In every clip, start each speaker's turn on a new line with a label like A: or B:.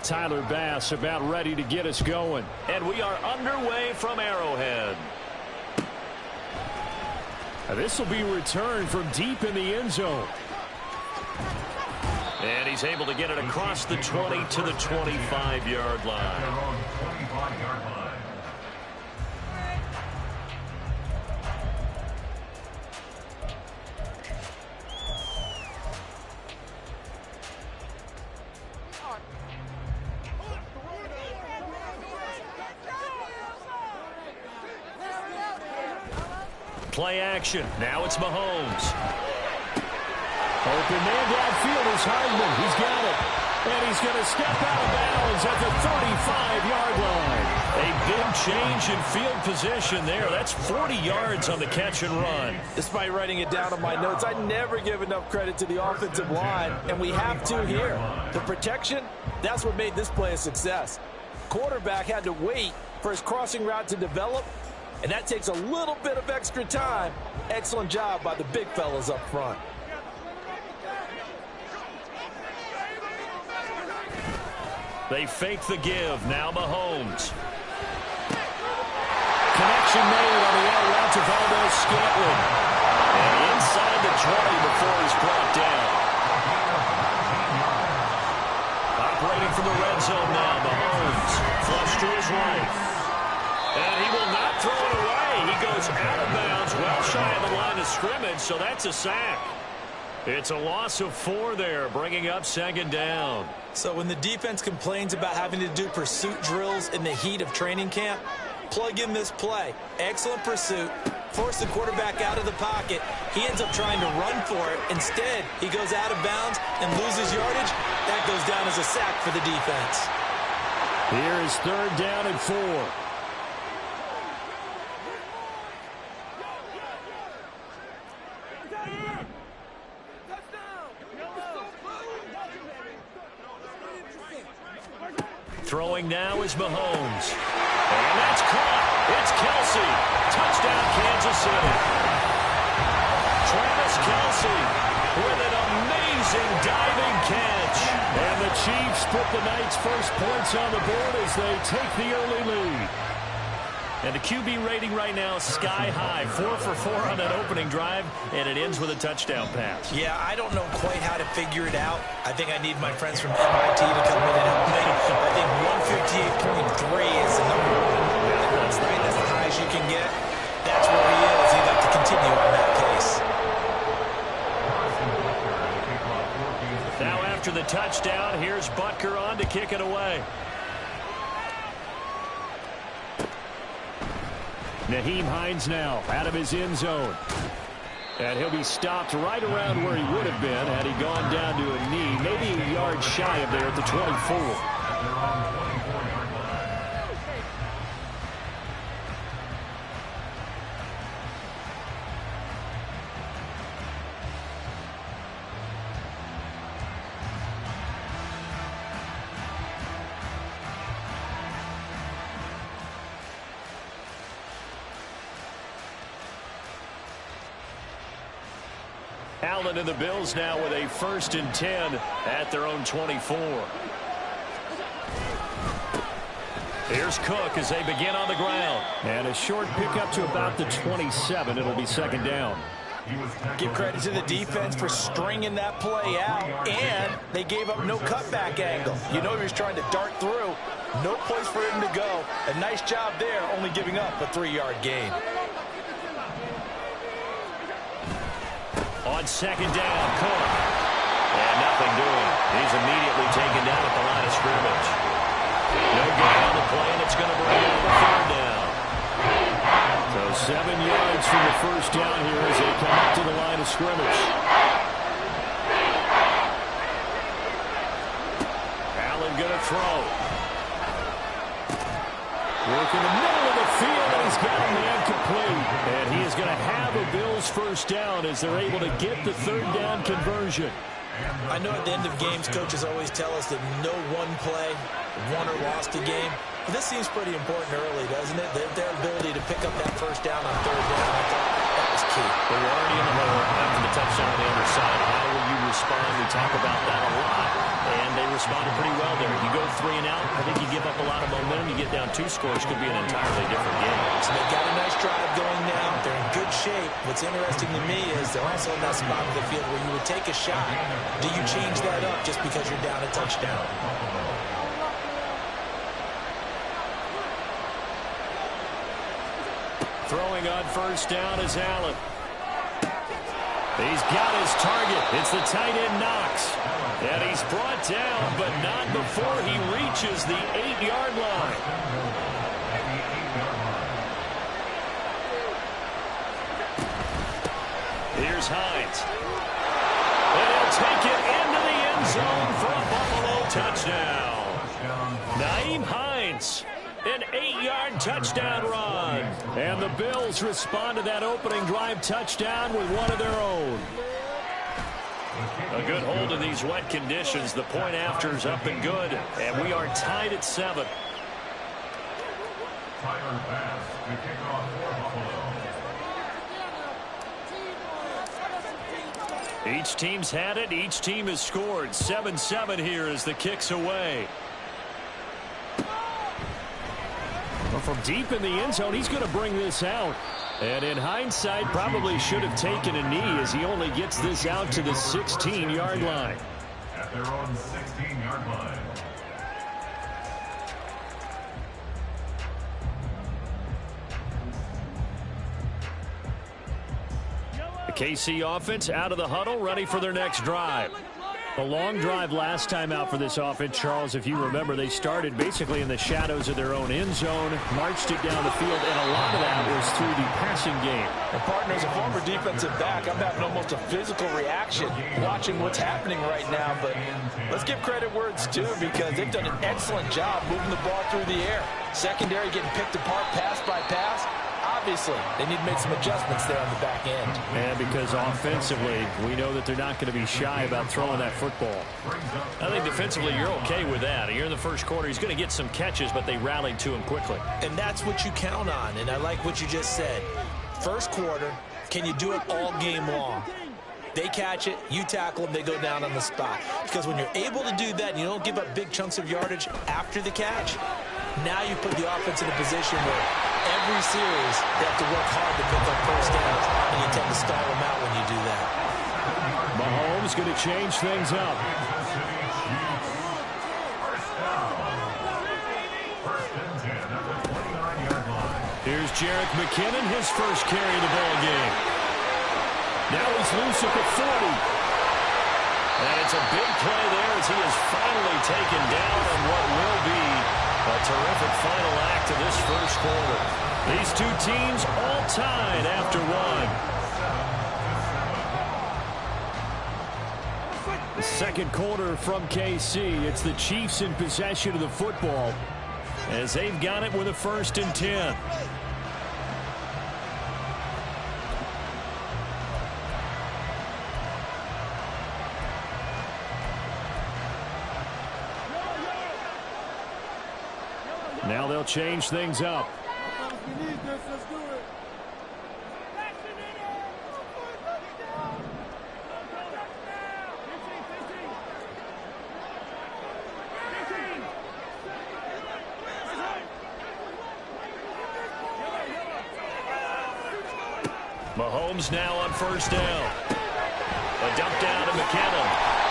A: Tyler Bass about ready to get us going.
B: And we are underway from Arrowhead.
A: This will be returned from deep in the end zone.
B: And he's able to get it across the 20 to the 25-yard line. Play action. Now it's Mahomes.
A: Open man downfield is Hardman. He's got it. And he's going to step out of bounds at the 35-yard line.
B: A big change in field position there. That's 40 yards on the catch and run.
C: Despite writing it down on my notes, I never give enough credit to the offensive line, and we have to here. The protection, that's what made this play a success. Quarterback had to wait for his crossing route to develop, and that takes a little bit of extra time. Excellent job by the big fellas up front.
B: They fake the give. Now Mahomes.
A: Connection made on the out route to Valdes-Scantling.
B: And inside the 20 before he's brought down. Operating from the red zone now. Mahomes. Flush to his right. And he will not throw it away. He goes out of bounds, well shy of the line of scrimmage, so that's a sack. It's a loss of 4 there, bringing up second down.
C: So when the defense complains about having to do pursuit drills in the heat of training camp, plug in this play. Excellent pursuit. Force the quarterback out of the pocket. He ends up trying to run for it. Instead, he goes out of bounds and loses yardage. That goes down as a sack for the defense.
A: Here is 3rd down and 4.
B: Throwing now is Mahomes. And that's caught. It's Kelce. Touchdown, Kansas City. Travis Kelce with an amazing diving catch.
A: And the Chiefs put the night's first points on the board as they take the early lead.
B: And the QB rating right now, sky high. 4 for 4 on that opening drive, and it ends with a touchdown pass.
C: Yeah, I don't know quite how to figure it out. I think I need my friends from MIT to come in and help me. I think 158.3 is the number one. That's the highest you can get. That's where he is. He'd like to continue on that pace.
B: Now after the touchdown, here's Butker on to kick it away.
A: Nyheim Hines now out of his end zone. And he'll be stopped right around where he would have been had he gone down to a knee, maybe a yard shy of there at the 24.
B: Allen and the Bills now with a 1st and 10 at their own 24. Here's Cook as they begin on the ground.
A: And a short pickup to about the 27. It'll be 2nd down.
C: Give credit to the defense for stringing that play out, and they gave up no cutback angle. You know he was trying to dart through. No place for him to go. A nice job there, only giving up a 3-yard gain.
B: On 2nd down, Cook. And nothing doing. He's immediately taken down at the line of scrimmage. No gain on the play, and it's going to bring up a 3rd down.
A: So 7 yards from the 1st down here as they come up to the line of scrimmage.
B: Allen going to throw.
A: Work in the middle of the field, and he's got a man complete. And he is going to have a Bills 1st down as they're able to get the 3rd down conversion.
C: I know at the end of games, coaches always tell us that no one play won or lost a game. But this seems pretty important early, doesn't it? Their ability to pick up that 1st down on 3rd down. I thought That was key.
B: They were already in the hole after the touchdown on the other side. How will you respond? We talk about that a lot, and they responded pretty well there. You go 3 and out, I think you give up a lot of momentum. You get down 2 scores, could be an entirely different game.
C: So they've got a nice drive going now. They're in good shape. What's interesting to me is they're also in that spot of the field where you would take a shot. Do you change that up just because you're down a touchdown?
A: Throwing on first down is Allen. He's got his target. It's the tight end Knox. And he's brought down, but not before he reaches the 8-yard line. Here's Hines. And he'll take it into the end zone for a Buffalo touchdown. Nyheim Hines. An 8-yard touchdown run. And the Bills respond to that opening drive touchdown with one of their own. A good hold in these wet conditions. The point after's up and good. And we are tied at 7. Each team's had it. Each team has scored. 7-7 here as the kick's away. Well, from deep in the end zone, he's going to bring this out. And in hindsight, probably should have taken a knee as he only gets this out to the 16-yard line.
D: At their own 16-yard line.
A: The KC offense out of the huddle, ready for their next drive. A long drive last time out for this offense, Charles. If you remember, they started basically in the shadows of their own end zone, marched it down the field, and a lot of that was through the passing game.
C: And partner, as a former defensive back, I'm having almost a physical reaction watching what's happening right now. But let's give credit where it's due because they've done an excellent job moving the ball through the air. Secondary getting picked apart pass by pass. Obviously, they need to make some adjustments there on the back end.
A: And because offensively, we know that they're not going to be shy about throwing that football.
B: I think defensively, you're okay with that. You're in the first quarter. He's going to get some catches, but they rallied to him quickly.
C: And that's what you count on, and I like what you just said. First quarter, can you do it all game long? They catch it, you tackle them, they go down on the spot. Because when you're able to do that and you don't give up big chunks of yardage after the catch, now you put the offense in a position where every series they have to work hard to pick up first downs, and you tend to stall them out when you do that.
A: Mahomes going to change things up. Here's Jerick McKinnon, his first carry of the ball game. Now he's loose at the 40. And it's a big play there as he is finally taken down on what will be a terrific final act of this first quarter. These two teams all tied after one. The second quarter from KC. It's the Chiefs in possession of the football as they've got it with a 1st and 10. Now they'll change things up. Mahomes now on first down. A dump down to McKinnon.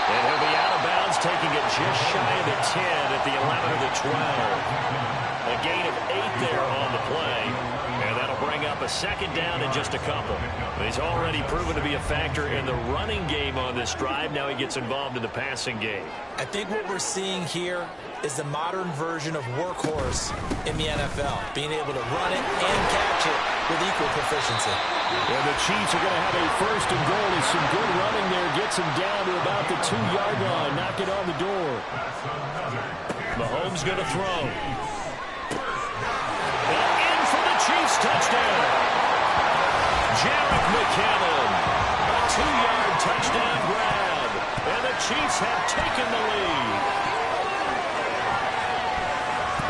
A: And he'll be out of bounds, taking it just shy of the 10 at the 11 of the 12. A gain of 8 there on the play. And that'll bring up a 2nd down in just a couple. He's already proven to be a factor in the running game on this drive. Now he gets involved in the passing game.
C: I think what we're seeing here is the modern version of workhorse in the NFL. Being able to run it and catch it with equal proficiency.
A: And the Chiefs are going to have a 1st and goal. There's some good running there. Gets him down to about the 2-yard line. Knock it on the door. Mahomes going to throw. And in for the Chiefs touchdown. Jerick McKinnon. A 2-yard touchdown grab. And the Chiefs have taken the lead.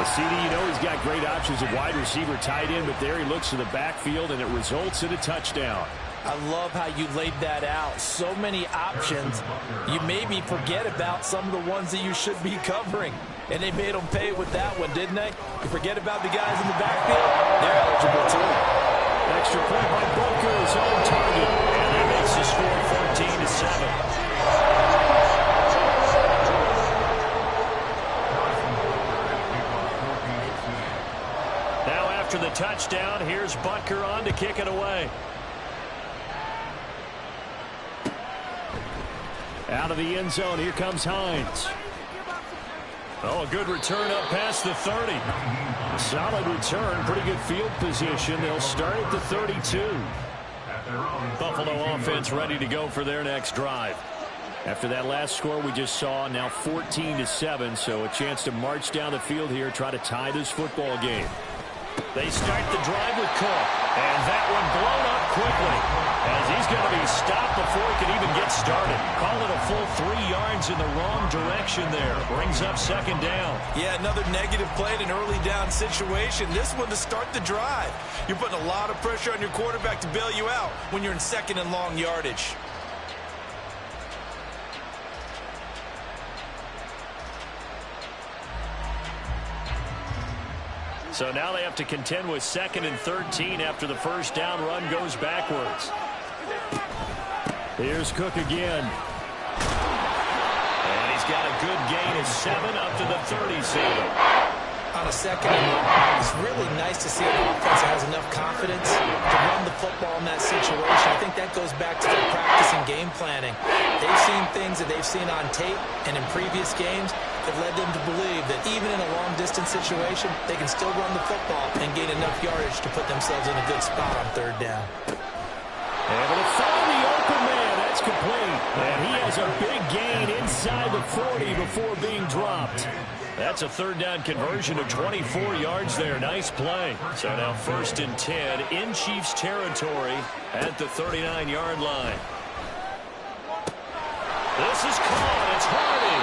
A: The CD, you know he's got great options at wide receiver, tight end, but there he looks to the backfield, and it results in a touchdown.
C: I love how you laid that out. So many options. You maybe forget about some of the ones that you should be covering. And they made them pay with that one, didn't they? You forget about the guys in the backfield, they're eligible too.
A: Extra point by Booker is on target.
B: And that makes the score 14-7. Now after the touchdown, here's Butker on to kick it away.
A: Out of the end zone, here comes Hines.
B: Oh, a good return up past the 30.
A: Solid return, pretty good field position. They'll start at the 32.
B: Buffalo offense ready to go for their next drive.
A: After that last score we just saw, now 14-7, so a chance to march down the field here, try to tie this football game.
B: They start the drive with Cook, and that one blown up quickly as he's going to be stopped before he can even get started. Call it a full 3 yards in the wrong direction there. Brings up second down.
C: Yeah, another negative play in an early down situation. This one to start the drive. You're putting a lot of pressure on your quarterback to bail you out when you're in second and long yardage.
B: So now they have to contend with 2nd and 13 after the first down run goes backwards.
A: Here's Cook again.
B: And he's got a good gain of 7 up to the 37.
C: On a second and long, it's really nice to see an offense that has enough confidence to run the football in that situation. I think that goes back to their practice and game planning. They've seen things that they've seen on tape and in previous games that led them to believe that even in a long-distance situation, they can still run the football and gain enough yardage to put themselves in a good spot on third down.
A: Able to find the open man. That's complete. And he has a big gain inside the 40 before being dropped.
B: That's a third down conversion of 24 yards there. Nice play. So now 1st and 10 in Chiefs territory at the 39-yard line. This is caught. It's Hardy.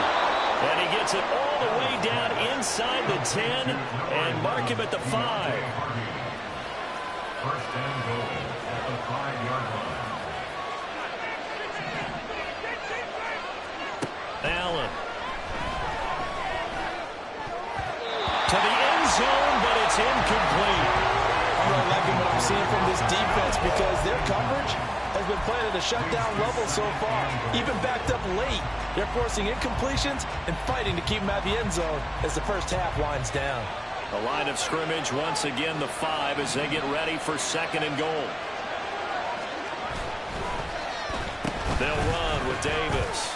B: And he gets it all the way down inside the 10 and mark him at the 5.
D: 1st and goal at the 5-yard line.
B: Allen. To the end zone, but it's incomplete.
C: I'm really liking what I'm seeing from this defense because their coverage has been playing at a shutdown level so far. Even backed up late, they're forcing incompletions and fighting to keep them at the end zone as the first half winds down.
B: The line of scrimmage once again the 5 as they get ready for 2nd and goal. They'll run with Davis.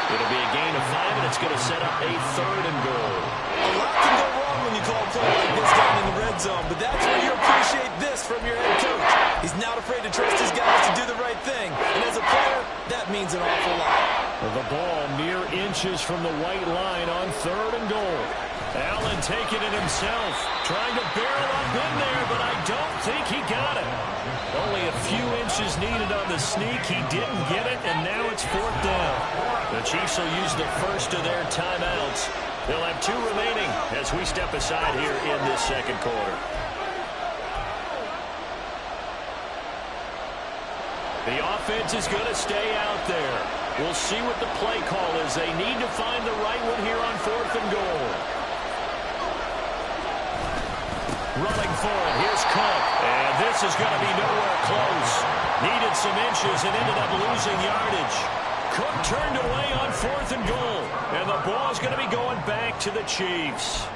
B: It'll be a gain of 5, and it's going to set up a 3rd and goal.
C: A lot can go wrong when you call a play like this down in the red zone, but that's where you appreciate this from your head coach. He's not afraid to trust his guys to do the right thing, and as a player, that means an awful lot.
A: The ball mere inches from the white line on 3rd and goal.
B: Allen taking it himself, trying to barrel up in there, but I don't think he got it. Only a few inches needed on the sneak. He didn't get it, and now it's 4th down. The Chiefs will use the first of their timeouts. They'll have 2 remaining as we step aside here in this 2nd quarter. The offense is going to stay out there. We'll see what the play call is. They need to find the right one here on 4th and goal. Running for it. Here's Cook. And this is going to be nowhere close. Needed some inches and ended up losing yardage. Cook turned away on 4th and goal. And the ball is going to be going back to the Chiefs.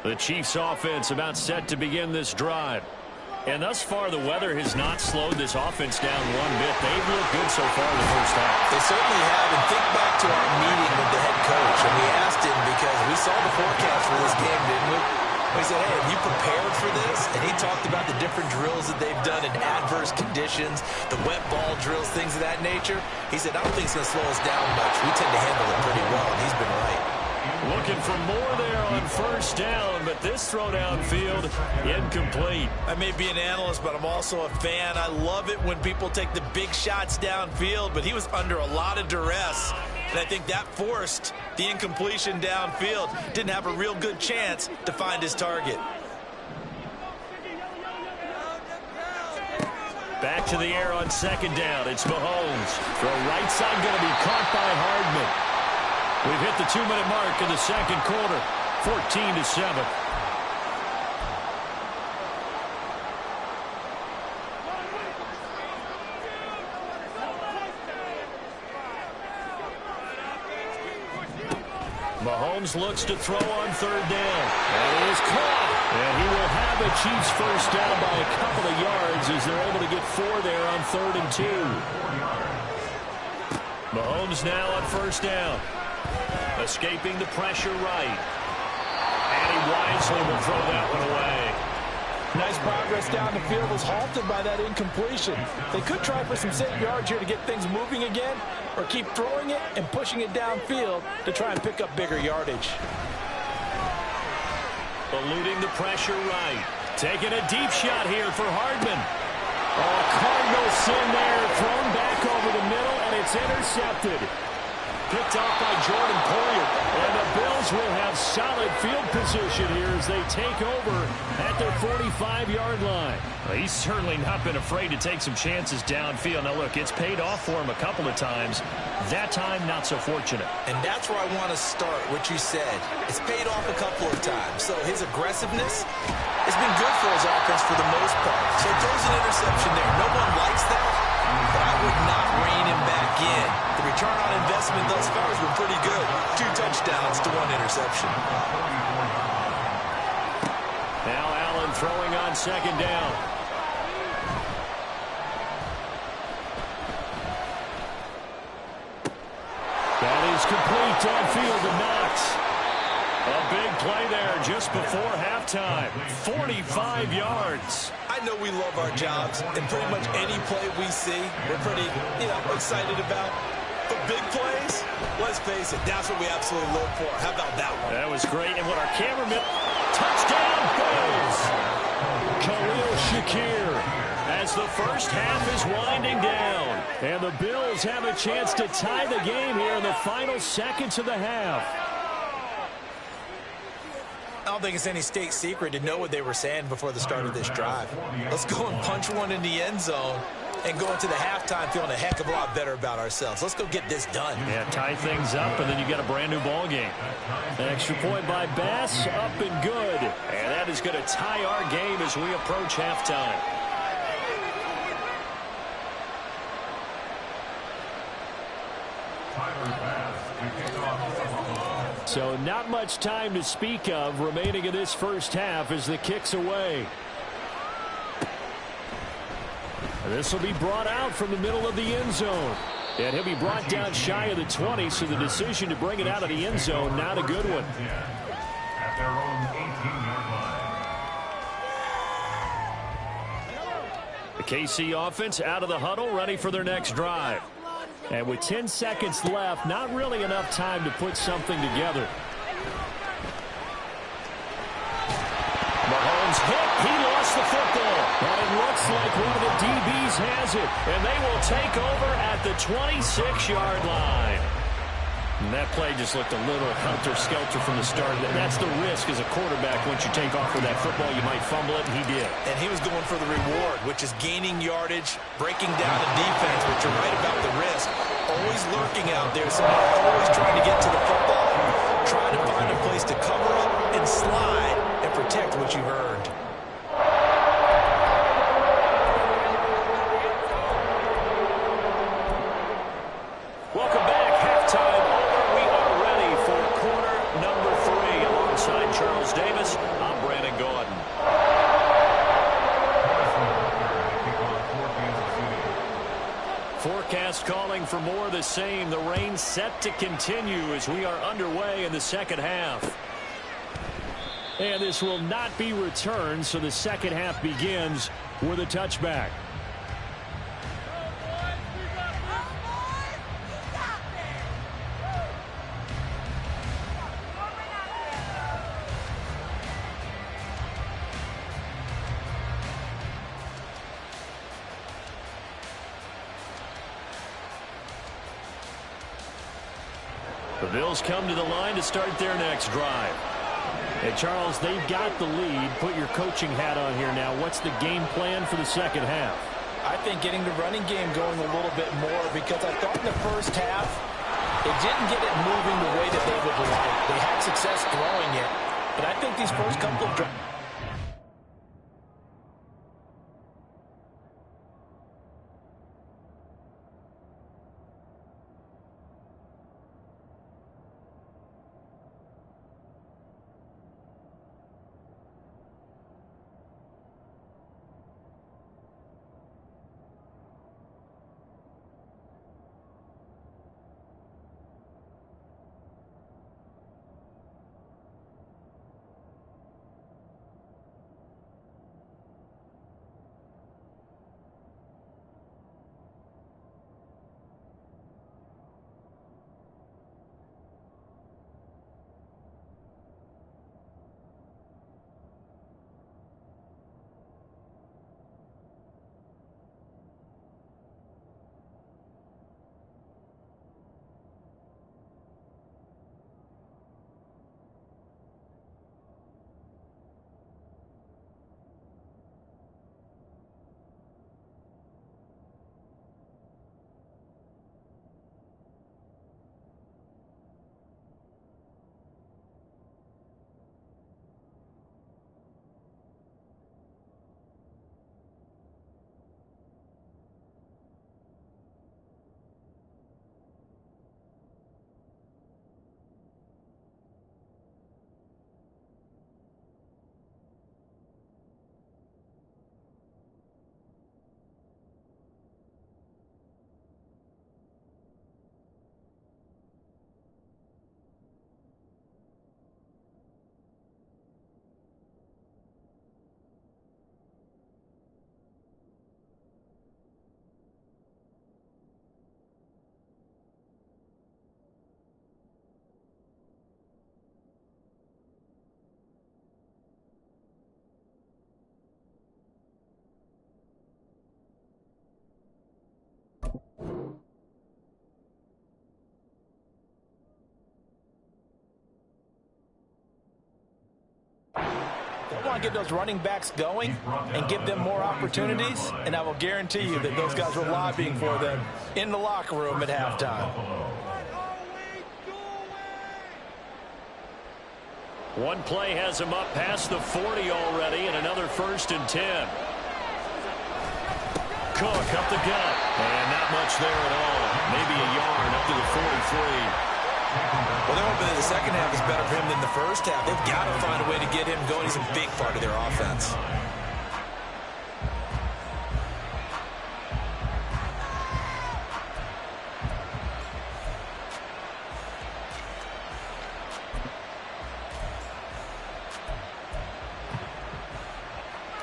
B: The Chiefs offense about set to begin this drive. And thus far, the weather has not slowed this offense down one bit. They've looked good so far in the first half.
C: They certainly have, and think back to our meeting with the head coach, and we asked him because we saw the forecast for this game, didn't we? We said, hey, have you prepared for this? And he talked about the different drills that they've done in adverse conditions, the wet ball drills, things of that nature. He said, I don't think it's going to slow us down much. We tend to handle it pretty well, and he's been right.
B: Looking for more there on first down, but this throw downfield incomplete.
C: I may be an analyst, but I'm also a fan. I love it when people take the big shots downfield, but he was under a lot of duress, and I think that forced the incompletion downfield. Didn't have a real good chance to find his target.
B: Back to the air on second down. It's Mahomes. Throw right side going to be caught by Hardman. We've hit the 2-minute mark in the second quarter, 14-7. Mahomes looks to throw on third down. And it is caught. And he will have a Chiefs first down by a couple of yards as they're able to get 4 there on 3rd and 2. Mahomes now on first down. Escaping the pressure right. And he wisely will throw that one away.
C: Nice progress down the field was halted by that incompletion. They could try for some safe yards here to get things moving again, or keep throwing it and pushing it downfield to try and pick up bigger yardage.
B: Eluding the pressure right. Taking a deep shot here for Hardman. Oh, Cardinals in there, thrown back over the middle, and it's intercepted. Picked off by Jordan Poyer. And the Bills will have solid field position here as they take over at their 45-yard line. Well, he's certainly not been afraid to take some chances downfield. Now, look, it's paid off for him a couple of times. That time, not so fortunate.
C: And that's where I want to start, what you said. It's paid off a couple of times. So his aggressiveness has been good for his offense for the most part. So it throws an interception there. No one likes that, but I would not rein him back in. The return on investment thus far has been pretty good. 2 touchdowns to 1 interception.
B: Now Allen throwing on second down. That is complete downfield to Knox. A big play there just before halftime. 45 yards.
C: I know we love our jobs, and pretty much any play we see, we're pretty, excited about. But big plays, let's face it, that's what we absolutely look for. How about that one?
B: That was great. And what our cameraman, touchdown Bills. Khalil Shakir as the first half is winding down. And the Bills have a chance to tie the game here in the final seconds of the half.
C: I don't think it's any state secret to know what they were saying before the start of this drive. Let's go and punch one in the end zone and go into the halftime feeling a heck of a lot better about ourselves. Let's go get this done.
B: Yeah, tie things up, and then you got a brand new ball game. An extra point by Bass, up and good. And that is going to tie our game as we approach halftime. So not much time to speak of remaining in this first half as the kick's away. This will be brought out from the middle of the end zone. And he'll be brought down shy of the 20, so the decision to bring it out of the end zone, not a good one.
D: At their own 18-yard line.
B: The KC offense out of the huddle, ready for their next drive. And with 10 seconds left, not really enough time to put something together. Mahomes hit. He lost the football. But it looks like one of the DBs has it. And they will take over at the 26-yard line. And that play just looked a little helter-skelter from the start. That's the risk as a quarterback. Once you take off with that football, you might fumble it, and he did.
C: And he was going for the reward, which is gaining yardage, breaking down the defense, but you're right about the risk. Always lurking out there, somebody always trying to get to the football, trying to find a place to cover up and slide and protect what you've earned.
B: Welcome back. Halftime over. We are ready for quarter number 3. Alongside Charles Davis, I'm Brandon Gaudin. Forecast calling for more of the same. The rain set to continue as we are underway in the second half. And this will not be returned, so the second half begins with a touchback. The Bills come to the line to start their next drive.
A: And Charles, they've got the lead. Put your coaching hat on here now. What's the game plan for the second half?
C: I think getting the running game going a little bit more, because I thought in the first half it didn't get it moving the way that they would like. They had success throwing it, but I think these first couple of drives. I want to get those running backs going and give them more opportunities, and I will guarantee you that those guys were lobbying for them in the locker room at halftime.
B: One play has him up past the 40 already, and another 1st and 10. Cook up the gut, and not much there at all. Maybe a yard up to the 43.
C: Well, they're hoping that the second half is better for him than the first half. They've got to find a way to get him going. He's a big part of their offense.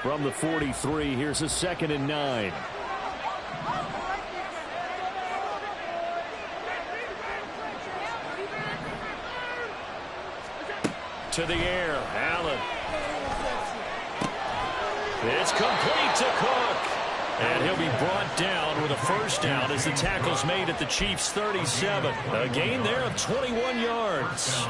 A: From the 43, here's a 2nd and 9.
B: To the air, Allen. It's complete to Cook. And he'll be brought down with a 1st down as the tackle's made at the Chiefs' 37. A gain there of 21 yards.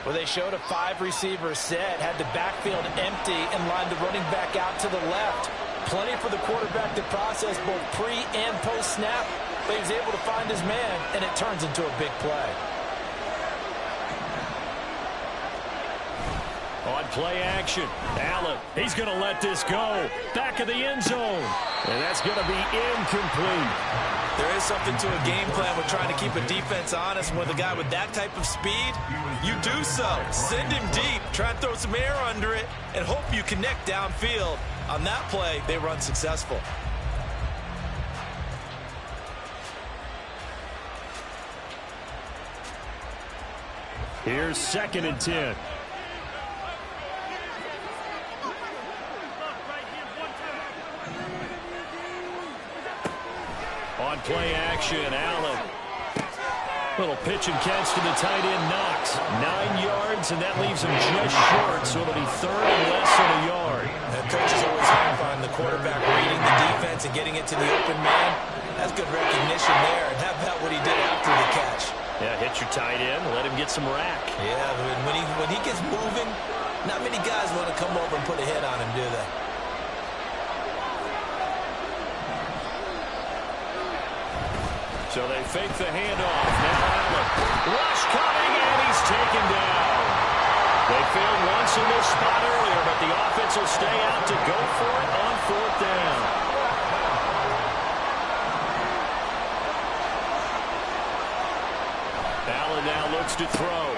C: Well, they showed a 5-receiver set, had the backfield empty, and lined the running back out to the left. Plenty for the quarterback to process both pre- and post-snap, but he was able to find his man, and it turns into a big play.
B: On play action, Allen, he's going to let this go. Back of the end zone.
A: And that's going to be incomplete.
C: There is something to a game plan with trying to keep a defense honest. With a guy with that type of speed, you do so. Send him deep, try and throw some air under it, and hope you connect downfield. On that play, they run successful.
A: Here's 2nd and 10.
B: On play action, Allen. Little pitch and catch to the tight end, Knox. 9 yards, and that leaves him just short, so it'll be 3rd and less than a yard.
C: The coach is always high on the quarterback reading the defense and getting it to the open man. That's good recognition there. And how about what he did after the catch?
B: Yeah, hit your tight end. Let him get some rack.
C: Yeah, when he gets moving, not many guys want to come over and put a hit on him, do they?
B: So they fake the handoff. Now Allen. Rush coming, and he's taken down. They failed once in this spot earlier, but the offense will stay out to go for it on 4th down. Allen now looks to throw.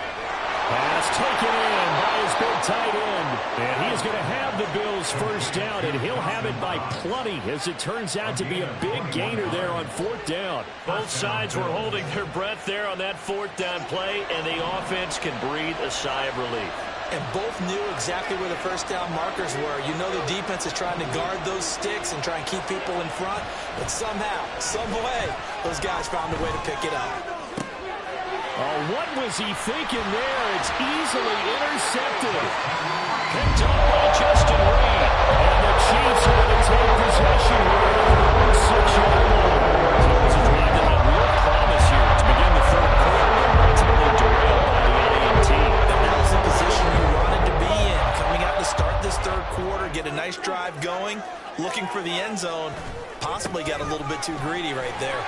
A: Pass taken in by his big tight end. And he is going to have the Bills' first down, and he'll have it by plenty, as it turns out to be a big gainer there on 4th down.
B: Both sides were holding their breath there on that 4th down play, and the offense can breathe a sigh of relief.
C: And both knew exactly where the first down markers were. You know the defense is trying to guard those sticks and try and keep people in front, but somehow, some way, those guys found a way to pick it up.
A: Oh, what was he thinking there? It's easily intercepted. Picked up by Justin Reed. And the Chiefs are going to take possession here at the 6-yard line.
B: So it's a drive that had real promise here to begin the 3rd quarter, but ultimately derailed by the AT.
C: That was the position you wanted to be in. Coming out to start this 3rd quarter, get a nice drive going, looking for the end zone. Possibly got a little bit too greedy right there.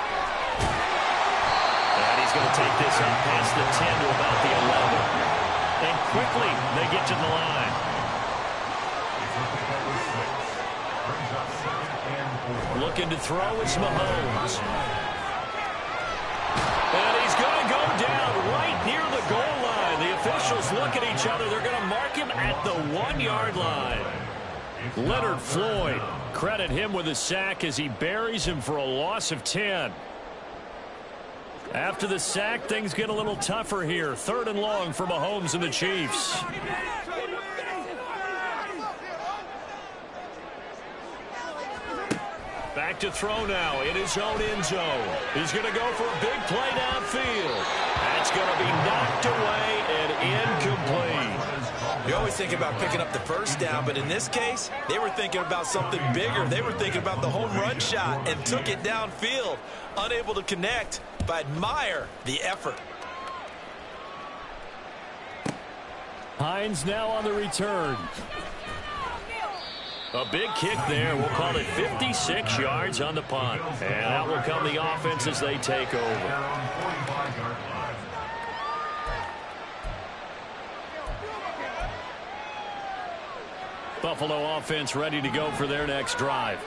B: And he's going to take this up past the 10 to about the 11. And quickly, they get to the line. Looking to throw is Mahomes. And he's going to go down right near the goal line. The officials look at each other. They're going to mark him at the 1-yard line. Leonard Floyd, credit him with a sack as he buries him for a loss of 10. After the sack, things get a little tougher here. 3rd and long for Mahomes and the Chiefs. Back to throw now in his own end zone. He's going to go for a big play downfield. That's going to be knocked away and incomplete.
C: You always think about picking up the first down, but in this case, they were thinking about something bigger. They were thinking about the home run shot and took it downfield. Unable to connect, but admire the effort.
A: Hines now on the return.
B: A big kick there. We'll call it 56 yards on the punt. And out will come the offense as they take over.
A: Buffalo offense ready to go for their next drive.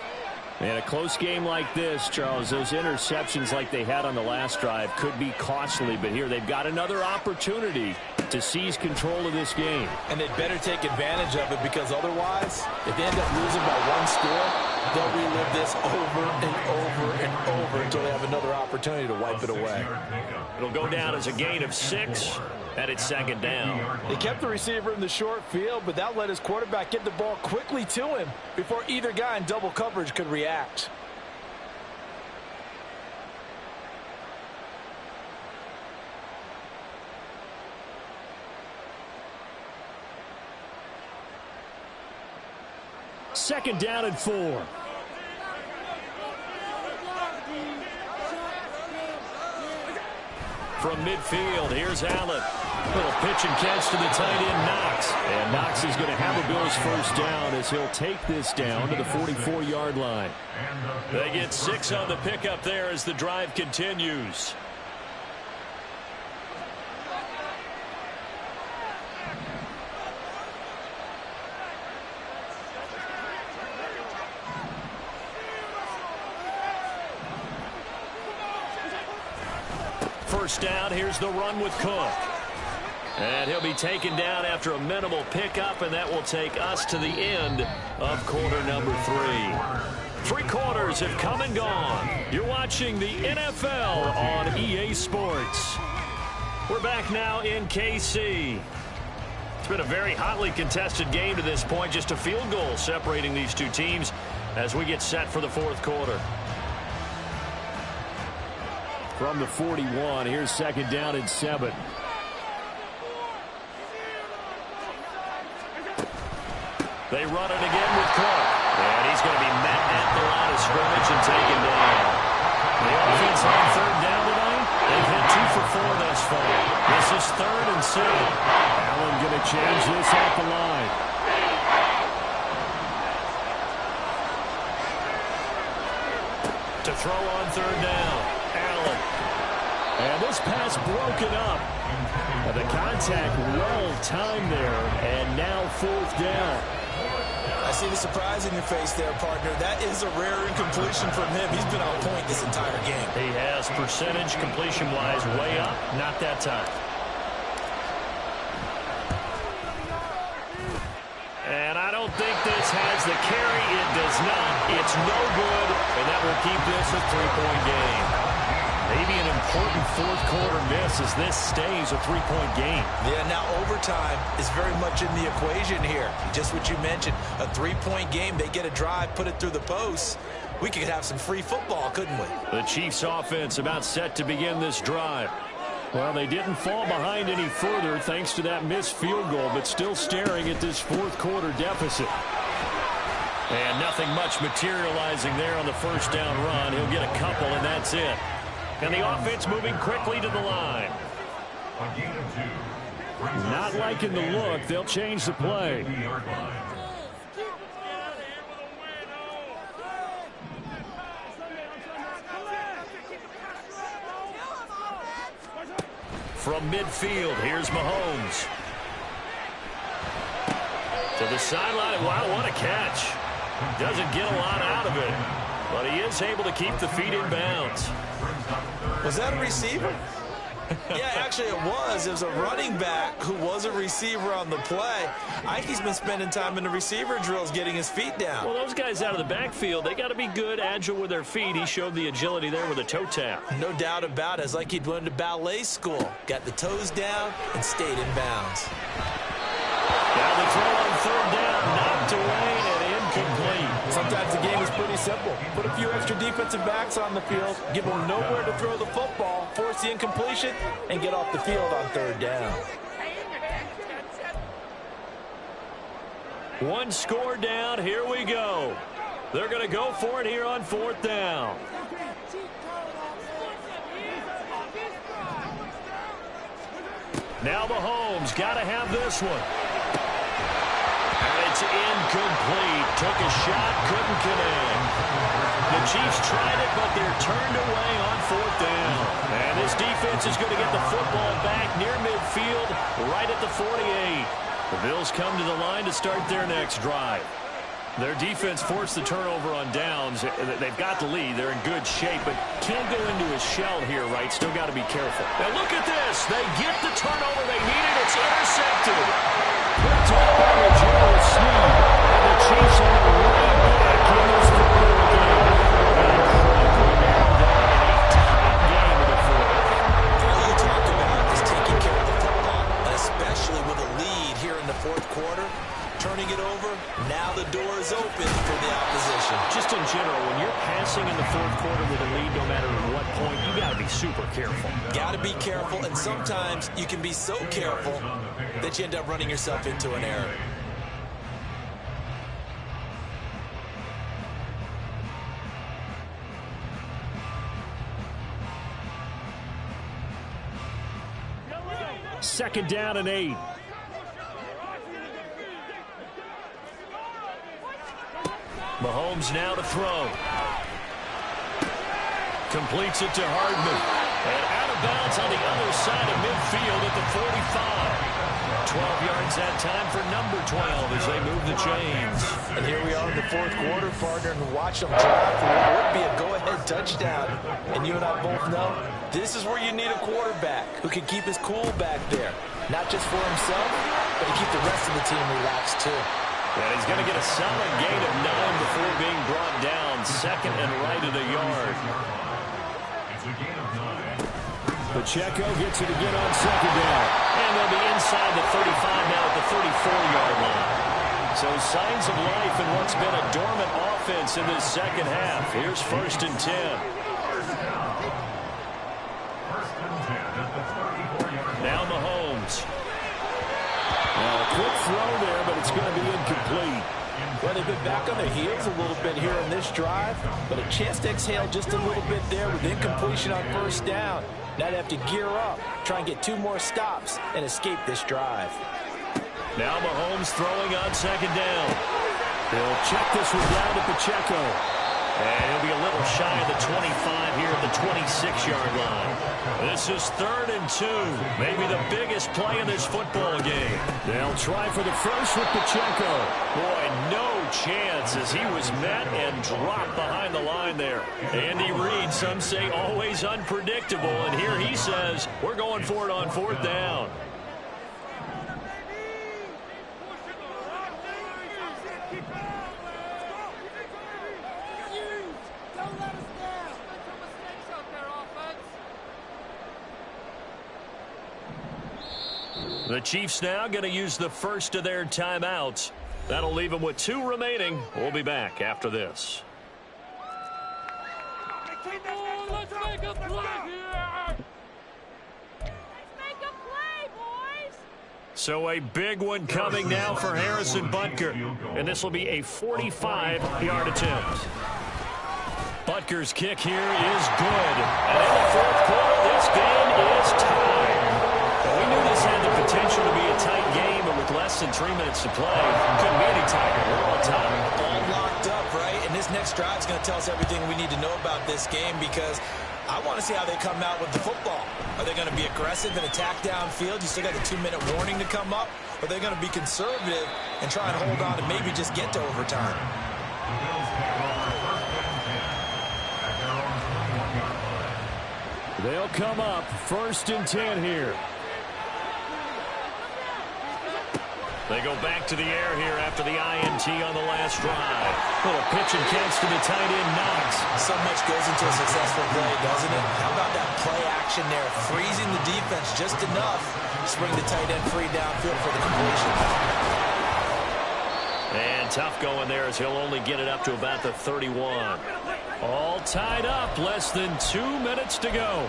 A: And a close game like this, Charles, those interceptions like they had on the last drive could be costly, but here they've got another opportunity to seize control of this game.
C: And they'd better take advantage of it, because otherwise, if they end up losing by 1 score, they'll relive this over and over and over until they have another opportunity to wipe it away.
B: It'll go down as a gain of 6, and it's 2nd down.
C: They kept the receiver in the short field, but that let his quarterback get the ball quickly to him before either guy in double coverage could react.
A: Second down and 4.
B: From midfield, here's Allen. Little pitch and catch to the tight end, Knox.
A: And Knox is going to have a Bills first down as he'll take this down to the 44-yard line.
B: They get 6 on the pickup there as the drive continues. First down, here's the run with Cook. And he'll be taken down after a minimal pickup, and that will take us to the end of quarter number 3. 3 quarters have come and gone. You're watching the NFL on EA Sports. We're back now in KC. It's been a very hotly contested game to this point, just a field goal separating these two teams as we get set for the 4th quarter.
A: From the 41, here's 2nd down and 7.
B: They run it again with Cook. And he's going to be met at the line of scrimmage and taken down. The offense on 3rd down tonight, they've hit 2 for thus far. This is 3rd and 7.
A: Allen going to change this at the line.
B: To throw on 3rd down. Allen.
A: And this pass broken up. The contact well timed there. And now 4th down.
C: I see the surprise in your face there, partner. That is a rare incompletion from him. He's been on point this entire game.
B: He has percentage completion-wise way up. Not that time. And I don't think this has the carry. It does not. It's no good. And that will keep this a 3-point game. Maybe an important 4th quarter miss as this stays a 3-point game.
C: Yeah, now overtime is very much in the equation here. Just what you mentioned, a 3-point game. They get a drive, put it through the posts. We could have some free football, couldn't we?
A: The Chiefs offense about set to begin this drive. Well, they didn't fall behind any further thanks to that missed field goal, but still staring at this 4th quarter deficit.
B: And nothing much materializing there on the 1st down run. He'll get a couple, and that's it. And the offense moving quickly to the line.
A: Not liking the look. They'll change the play.
B: From midfield, here's Mahomes. To the sideline. Wow, what a catch. Doesn't get a lot out of it, but he is able to keep the feet in bounds.
C: Was that a receiver? Yeah, actually it was. It was a running back who was a receiver on the play. I think he's been spending time in the receiver drills getting his feet down.
B: Well, those guys out of the backfield, they got to be good, agile with their feet. He showed the agility there with a toe tap.
C: No doubt about it. It's like he'd went to ballet school. Got the toes down and stayed in bounds.
B: Now the throw on 3rd down, knocked away and incomplete.
C: Sometimes the game is pretty simple. Put a few extra defensive backs on the field, give them nowhere to throw the football, force the incompletion, and get off the field on 3rd down.
B: One score down. Here we go. They're going to go for it here on 4th down. Now Mahomes got to have this one. And it's incomplete. Took a shot, couldn't connect. The Chiefs tried it, but they're turned away on 4th down. And this defense is going to get the football back near midfield, right at the 48. The Bills come to the line to start their next drive. Their defense forced the turnover on downs. They've got the lead. They're in good shape, but can't go into a shell here, right? Still got to be careful. Now look at this. They get the turnover they needed. It's intercepted.
A: Picked up by L'Jarius Sneed. And the Chiefs are right back in this football game. Incredibly now down in a tight game in the 4th.
C: All you talk about is taking care of the football, especially with a lead here in the 4th quarter. Turning it over, now the door is open for the opposition.
B: Just in general, when you're passing in the 4th quarter with a lead, no matter what point, you got to be super careful.
C: Got to be careful, and sometimes you can be so careful that you end up running yourself into an error.
A: Second down and 8.
B: Mahomes now to throw. Completes it to Hardman. And out of bounds on the other side of midfield at the 45. 12 yards that time for number 12 as they move the chains.
C: And here we are in the 4th quarter, partner, and watch them drive for what would be a go-ahead touchdown. And you and I both know this is where you need a quarterback who can keep his cool back there. Not just for himself, but to keep the rest of the team relaxed too.
B: And he's going to get a solid gain of 9 before being brought down. 2nd and right at a yard.
A: Pacheco gets it again on 2nd down.
B: And they'll be inside the 35 now at the 34-yard line. So signs of life in what's been a dormant offense in this 2nd half. Here's 1st and 10. Now Mahomes.
A: Now a quick throw there, but it's going to be incomplete.
C: Well, they've been back on their heels a little bit here in this drive, but a chance to exhale just a little bit there with incompletion on 1st down. Now they have to gear up, try and get 2 more stops, and escape this drive.
B: Now Mahomes throwing on second down.
A: He'll check this one down to Pacheco.
B: And he'll be a little shy of the 25 here at the 26-yard line. This is 3rd and 2. Maybe the biggest play in this football game.
A: They'll try for the first with Pacheco.
B: Boy, no chance as he was met and dropped behind the line there. Andy Reid, some say always unpredictable, and here he says, we're going for it on 4th down. The Chiefs now going to use the first of their timeouts. That'll leave them with 2 remaining. We'll be back after this.
E: Let's make a play here. Let's make a play, boys.
B: So a big one coming now for Harrison Butker. And this will be a 45-yard attempt. Butker's kick here is good. And in the 4th quarter, this game is tied. We knew this had the potential to be a tight game, but with less than 3 minutes to play, couldn't be any tighter. We're all tied.
C: All locked up, right? And this next drive is going to tell us everything we need to know about this game because I want to see how they come out with the football. Are they going to be aggressive and attack downfield? You still got the 2-minute warning to come up? Or are they going to be conservative and try and hold on and maybe just get to overtime?
A: They'll come up 1st and 10 here.
B: They go back to the air here after the INT on the last drive. Little pitch and catch to the tight end, Knox.
C: So much goes into a successful play, doesn't it? How about that play action there? Freezing the defense just enough to bring the tight end free downfield for the completion.
B: And tough going there as he'll only get it up to about the 31. All tied up, less than 2 minutes to go.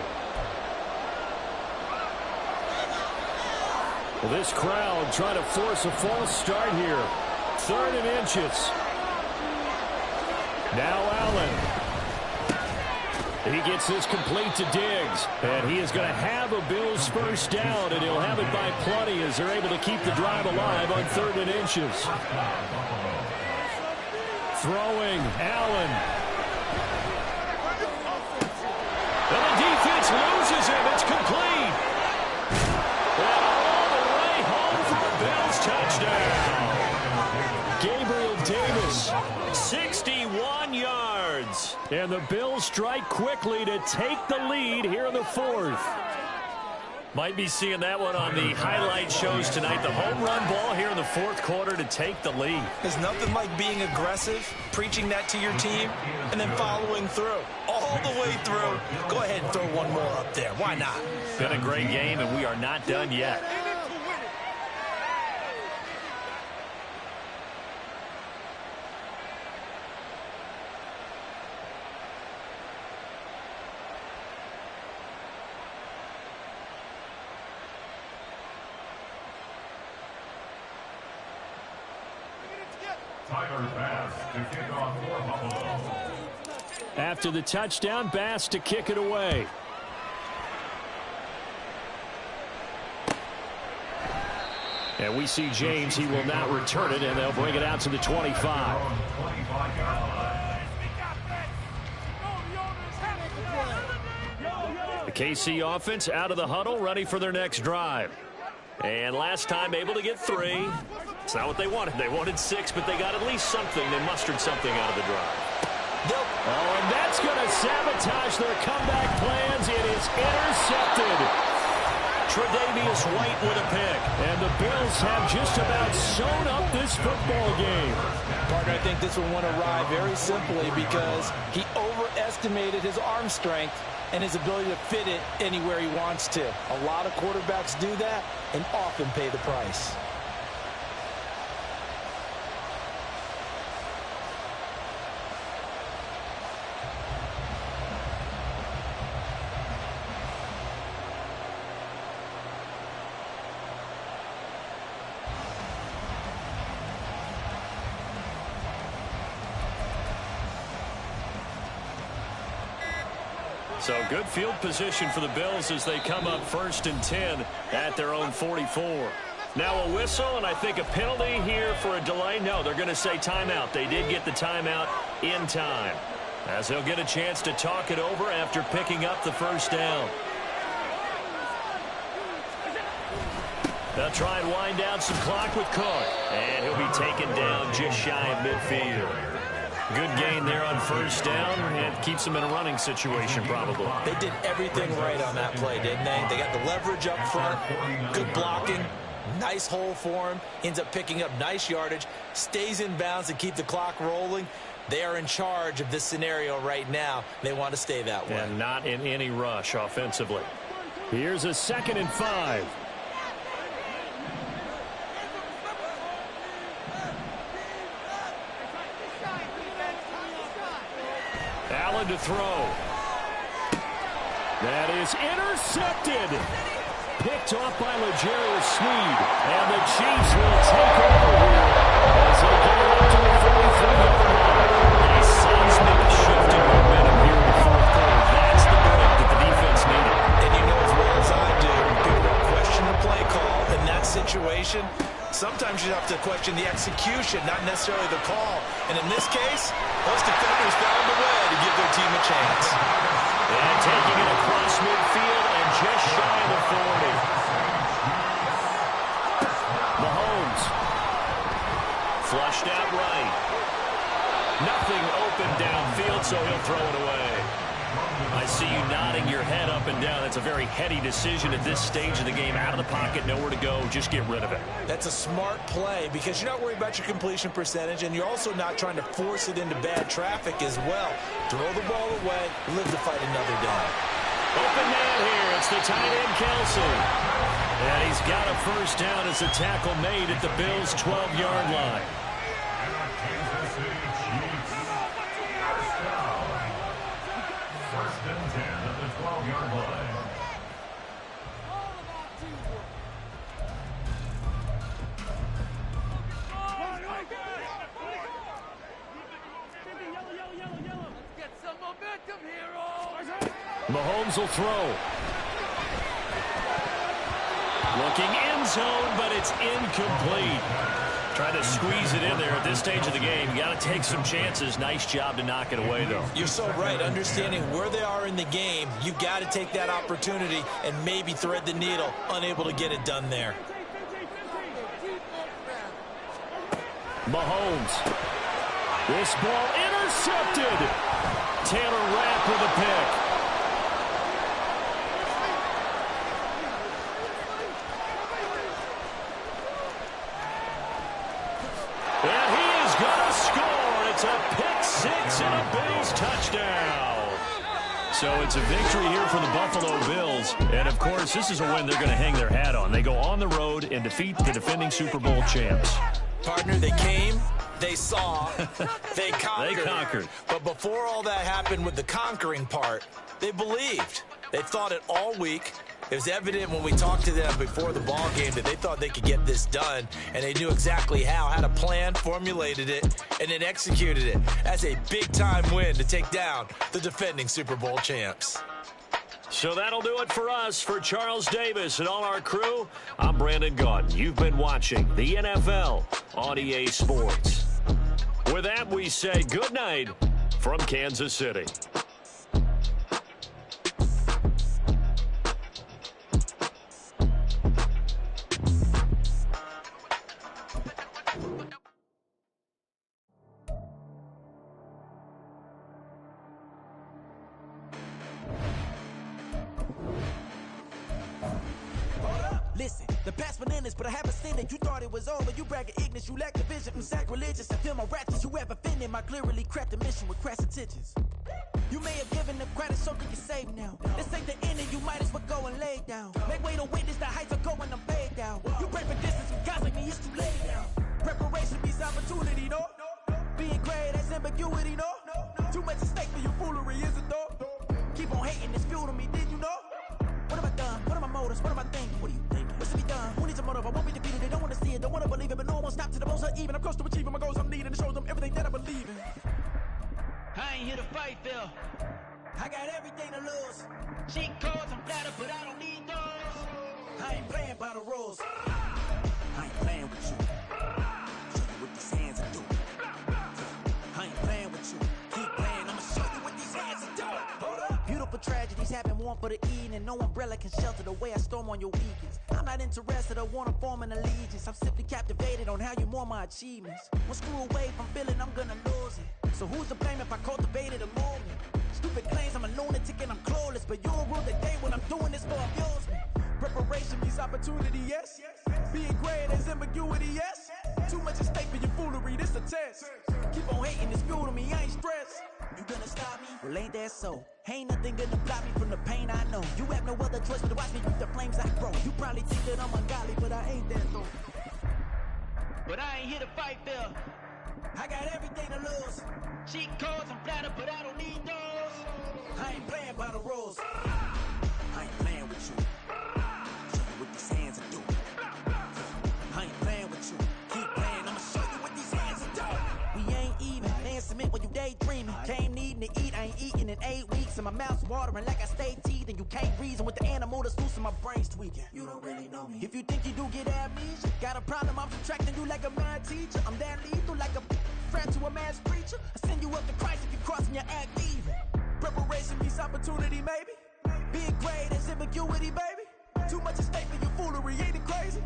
A: Well, this crowd trying to force a false start here. 3rd and inches. Now Allen. He gets this complete to Diggs. And he is going to have a Bills first down, and he'll have it by plenty as they're able to keep the drive alive on 3rd and inches. Throwing, Allen.
B: And the defense loses him. It's complete. And all the way home for a Bills touchdown.
A: Gabriel Davis.
B: 61 yards.
A: And the Bills strike quickly to take the lead here in the 4th.
B: Might be seeing that one on the highlight shows tonight. The home run ball here in the 4th quarter to take the lead.
C: There's nothing like being aggressive, preaching that to your team, and then following through. All the way through. Go ahead and throw one more up there. Why not?
B: Been a great game, and we are not done yet.
D: Tyler Bass to kick off for Buffalo.
A: After the touchdown, Bass to kick it away. And we see James. He will not return it, and they'll bring it out to the 25.
B: The KC offense out of the huddle, ready for their next drive. And last time able to get 3. It's not what they wanted. They wanted 6, but they got at least something. They mustered something out of the drive.
A: Oh, and that's going to sabotage their comeback plans. It is intercepted.
B: Tre'Davious White with a pick.
A: And the Bills have just about sewn up this football game.
C: Partner, I think this one went awry very simply because he overestimated his arm strength and his ability to fit it anywhere he wants to. A lot of quarterbacks do that and often pay the price.
B: So good field position for the Bills as they come up 1st and 10 at their own 44. Now a whistle, and I think a penalty here for a delay. No, they're going to say timeout. They did get the timeout in time, as they'll get a chance to talk it over after picking up the first down. They'll try and wind down some clock with Cook, and he'll be taken down just shy of midfield. Good gain there on first down, and keeps them in a running situation probably.
C: They did everything right on that play, didn't they? They got the leverage up front, good blocking, nice hole for him, ends up picking up nice yardage, stays in bounds to keep the clock rolling. They are in charge of this scenario right now. They want to stay that way.
B: And not in any rush offensively.
A: Here's a 2nd and 5.
B: Allen to throw.
A: That is intercepted. Picked off by L'Jarius Sneed. And the Chiefs will take over here as they get it up to the 43-yard line.
B: Nice seismic shift in momentum here in the 4th quarter. That's the break that the defense needed.
C: And you know as well as I do, people question the play call in that situation. Sometimes you have to question the execution, not necessarily the call. And in this case, those defenders found a way to give their team a chance.
B: And taking it across midfield and just shy of the 40. Mahomes. Flushed out right. Nothing open downfield, so he'll throw it away. I see you nodding your head up and down. That's a very heady decision at this stage of the game. Out of the pocket, nowhere to go. Just get rid of it.
C: That's a smart play because you're not worried about your completion percentage, and you're also not trying to force it into bad traffic as well. Throw the ball away, live to fight another down.
B: Open man here. It's the tight end, Kelsey. And he's got a first down as the tackle made at the Bills' 12-yard line.
D: Kansas City Chiefs. First and 10 at the 12-yard line.
E: Get some momentum, heroes!
B: Mahomes will throw. Looking end zone, but it's incomplete. Trying to squeeze it in there at this stage of the game. You got to take some chances. Nice job to knock it away, though.
C: You're so right. Understanding where they are in the game, you've got to take that opportunity and maybe thread the needle. Unable to get it done there.
B: Mahomes. This ball intercepted. Taylor Rapp with a pick. And he is going to score. It's a pick six and a Bills touchdown. So it's a victory here for the Buffalo Bills. And, of course, this is a win they're going to hang their hat on. They go on the road and defeat the defending Super Bowl champs.
C: Partner, they came, they saw, they conquered.
B: They conquered.
C: But before all that happened with the conquering part, they believed. They thought it all week. It was evident when we talked to them before the ball game that they thought they could get this done, and they knew exactly how, had a plan, formulated it, and then executed it. That's a big-time win to take down the defending Super Bowl champs.
B: So that'll do it for us. For Charles Davis and all our crew, I'm Brandon Gaudin. You've been watching the NFL on EA Sports. With that, we say good night from Kansas City.
F: Listen, the past bananas, but I haven't seen it. You thought it was over. You bragging ignorance. You lack the vision from sacrilegious. I feel my ratchets. You have offended my clearly crafted mission with crass intentions. You may have given them credit, so can you save now? This ain't the ending. You might as well go and lay down. Make way to witness the heights are going. I'm paid down. You pray for distance from guys like me. It's too late now. Preparation means opportunity, no? Being great, that's ambiguity, no? Too much at stake for your foolery, is it though? Keep on hating, it's fuel to me. Did you know? What have I done? What are my motives? What am I thinking? What do you think? What's to be done? Who needs a motive? I won't be defeated. They don't want to see it. Don't want to believe it. But no one won't stop to the most even. I'm close to achieving my goals. I'm needing to show them everything that I believe in.
G: I ain't here to fight, Phil.
F: I got everything to lose. Cheat codes, I'm flattered, but I don't need those. I ain't playing by the rules. I ain't playing with you. Show you what these hands are doing. I ain't playing with you. Keep playing, I'ma show you what these hands are doing. Hold up. Beautiful tragedies happen, one for the evening. No umbrella can shelter the way I storm on your weekends. I'm not interested or wanna form an allegiance. I'm simply captivated on how you more my achievements. One screw away from feeling I'm gonna lose it. So who's to blame if I cultivated a movement? Stupid claims I'm a lunatic and I'm clueless, but you'll rule the day when I'm doing this for amusement. Preparation means opportunity, yes. Being great is ambiguity, yes. Too much at stake for your foolery, this a test. Keep on hating, it's fuel to me, I ain't stressed. You gonna stop me? Well, ain't that so? Ain't nothing gonna block me from the pain I know. You have no other choice but to watch me with the flames I grow. You probably think that I'm ungodly, but I ain't that though. But I ain't here to fight fair. I got everything to lose. Cheat codes, I'm flattered, but I don't need those. I ain't playing by the rules. I ain't playing with you. Show you what these hands are doing. I ain't playing with you. Keep playing, I'ma show you what these hands are doing. We ain't even laying cement when you daydreaming. Came needing to eat, I ain't eating in 8 weeks. And my mouth's watering like I stay teeth. And you can't reason with the animal that's loose and my brain's tweaking. You don't really know me. If you think you do get amnesia, got a problem, I'm subtracting you like a mad teacher. I'm that lethal like a friend to a mass preacher. I send you up to Christ if you crossing your act evil. Preparation means opportunity, maybe. Being great is ambiguity, baby. Too much at stake for your foolery, ain't it crazy?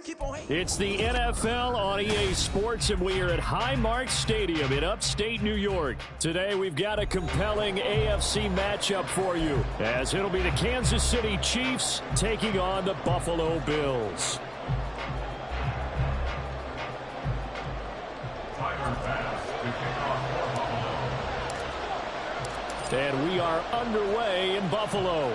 F: Keep on hating.
A: It's the NFL on EA Sports, and we are at Highmark Stadium in upstate New York. Today, we've got a compelling AFC matchup for you, as it'll be the Kansas City Chiefs taking on the Buffalo Bills. And we are underway in Buffalo.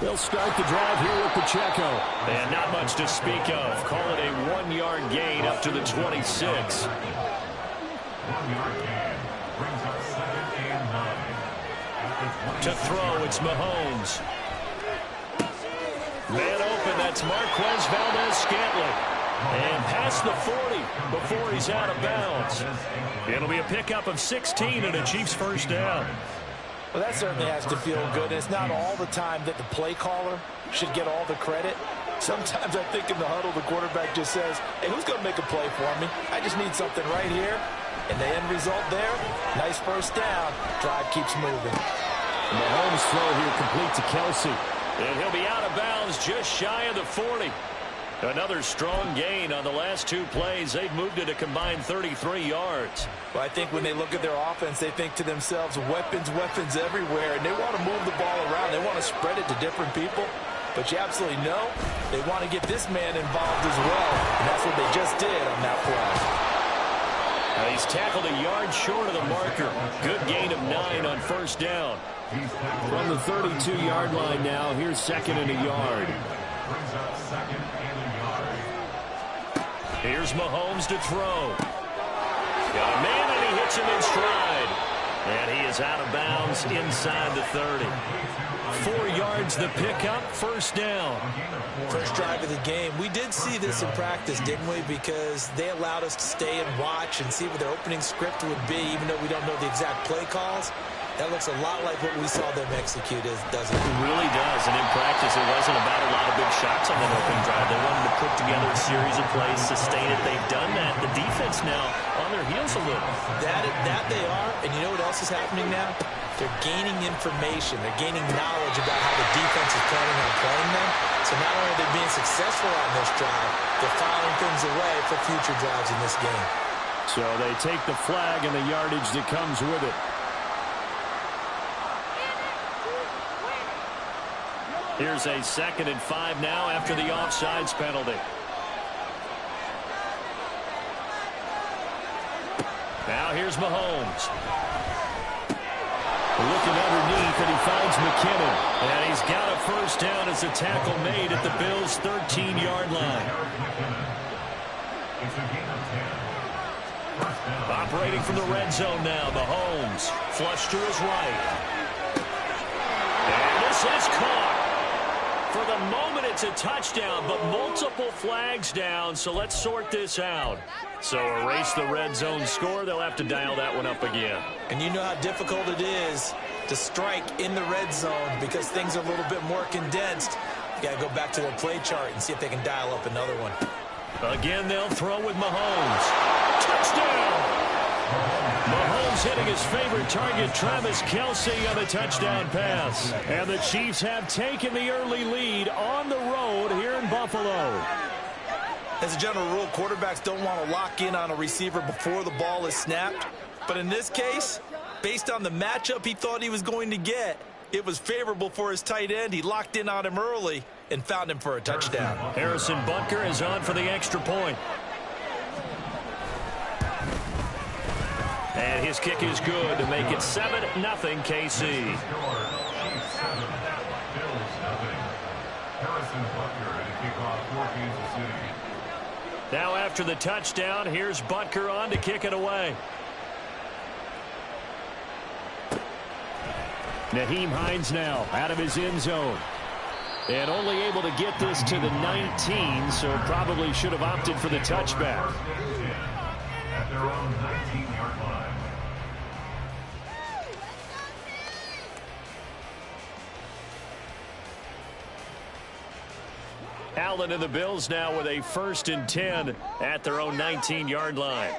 A: They'll start the drive here with Pacheco.
B: And not much to speak of. Call it a 1-yard gain up to the 26.
D: 1-yard gain brings up 2nd and 9.
B: To throw, it's Mahomes. Man open, that's Marquez Valdes-Scantling. And past the 40 before he's out of bounds. It'll be a pickup of 16 and a Chiefs first down.
C: Well, that certainly has to feel good. It's not all the time that the play caller should get all the credit. Sometimes I think in the huddle, the quarterback just says, hey, who's going to make a play for me? I just need something right here. And the end result there, nice first down. Drive keeps moving.
A: Mahomes throw here complete to Kelsey.
B: And he'll be out of bounds just shy of the 40. Another strong gain on the last 2 plays. They've moved it a combined 33 yards.
C: Well, I think when they look at their offense, they think to themselves, weapons, weapons everywhere, and they want to move the ball around. They want to spread it to different people. But you absolutely know they want to get this man involved as well, and that's what they just did on that play.
B: He's tackled a yard short of the marker. Good gain of 9 on first down.
A: From the 32-yard line now, here's 2nd and a yard.
D: Brings up 2nd and a yard.
B: Here's Mahomes to throw. Got a man, and he hits him in stride. And he is out of bounds inside the 30. 4 yards the pickup, first down.
C: First drive of the game. We did see this in practice, didn't we? Because they allowed us to stay and watch and see what their opening script would be, even though we don't know the exact play calls. That looks a lot like what we saw them execute, doesn't it?
B: It really does. And in practice, it wasn't about a lot of big shots on that opening drive. They wanted to put together a series of plays, sustain it. They've done that. The defense now on their heels a little.
C: That they are. And you know what else is happening now? They're gaining information. They're gaining knowledge about how the defense is planning on playing them. So not only are they being successful on this drive, they're filing things away for future drives in this game.
A: So they take the flag and the yardage that comes with it.
B: Here's a 2nd and 5 now after the offsides penalty. Now here's Mahomes.
A: Looking underneath. length, and he finds McKinnon.
B: And he's got a first down as a tackle made at the Bills' 13-yard line.
D: It's a gain of 10.
B: Operating from the red zone now, Mahomes. Flush to his right. And this is caught. For the moment, it's a touchdown, but multiple flags down, so let's sort this out. So erase the red zone score. They'll have to dial that one up again.
C: And you know how difficult it is to strike in the red zone because things are a little bit more condensed. You got to go back to their play chart and see if they can dial up another one.
B: Again, they'll throw with Mahomes. Touchdown! Mahomes hitting his favorite target, Travis Kelce, on the touchdown pass.
A: And the Chiefs have taken the early lead on the road here in Buffalo.
C: As a general rule, quarterbacks don't want to lock in on a receiver before the ball is snapped. But in this case, based on the matchup he thought he was going to get, it was favorable for his tight end. He locked in on him early and found him for a touchdown.
B: Harrison Butker is on for the extra point. And his kick is good to make it 7-0 KC. Now after the touchdown, here's Butker on to kick it away.
A: Nyheim Hines now out of his end zone. And only able to get this to the 19, so probably should have opted for the touchback.
D: At their own 19-yard line.
B: Allen and the Bills now with a 1st and 10 at their own 19-yard line.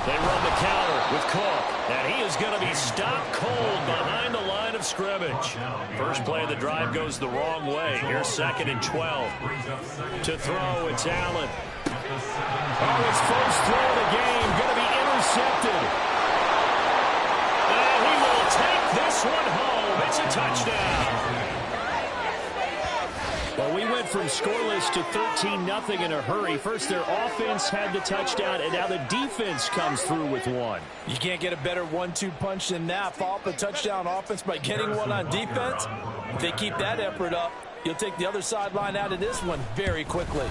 B: They run the counter with Cook, and he is going to be stopped cold behind the line of scrimmage. First play of the drive goes the wrong way. Here's 2nd and 12. To throw, it's Allen.
A: Oh, his first throw of the game, going to be intercepted.
B: And he will take this one home. It's a touchdown.
A: Well, we went from scoreless to 13-0 in a hurry. First, their offense had the touchdown, and now the defense comes through with one.
C: You can't get a better 1-2 punch than that. Follow up a touchdown offense by getting one on defense. If they keep that effort up, you'll take the other sideline out of this one very quickly.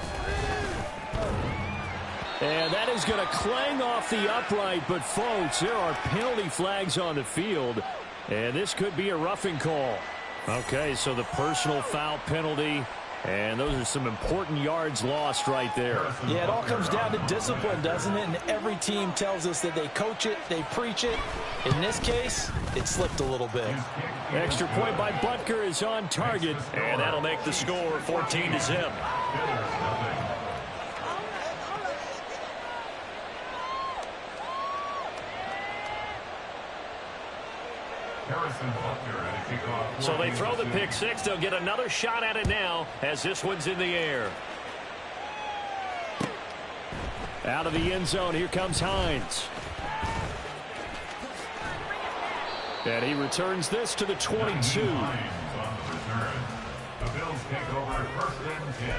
A: And that is going to clang off the upright, but, folks, there are penalty flags on the field, and this could be a roughing call. Okay, so the personal foul penalty, and those are some important yards lost right there.
C: Yeah, it all comes down to discipline, doesn't it? And every team tells us that they coach it, they preach it. In this case, it slipped a little bit.
A: Extra point by Butker is on target,
B: and that'll make the score 14-0. So they throw the pick six. They'll get another shot at it now as this one's in the air.
A: Out of the end zone, here comes Hines. And he returns this to the 22.
D: The Bills take over 1st and 10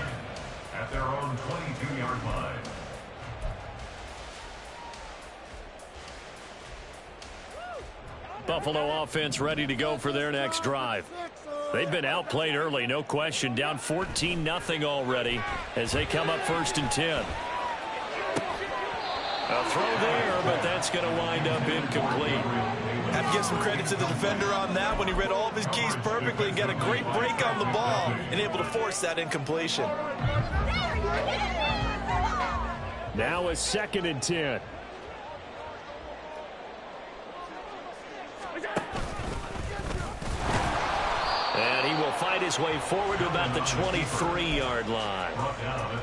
D: at their own 22-yard line.
B: Buffalo offense ready to go for their next drive. They've been outplayed early, no question. Down 14-0 already as they come up 1st and 10. A throw there, but that's going to wind up incomplete.
C: Have to give some credit to the defender on that when he read all of his keys perfectly and got a great break on the ball and able to force that incompletion.
A: Now a 2nd and 10.
B: And he will fight his way forward to about the 23-yard line.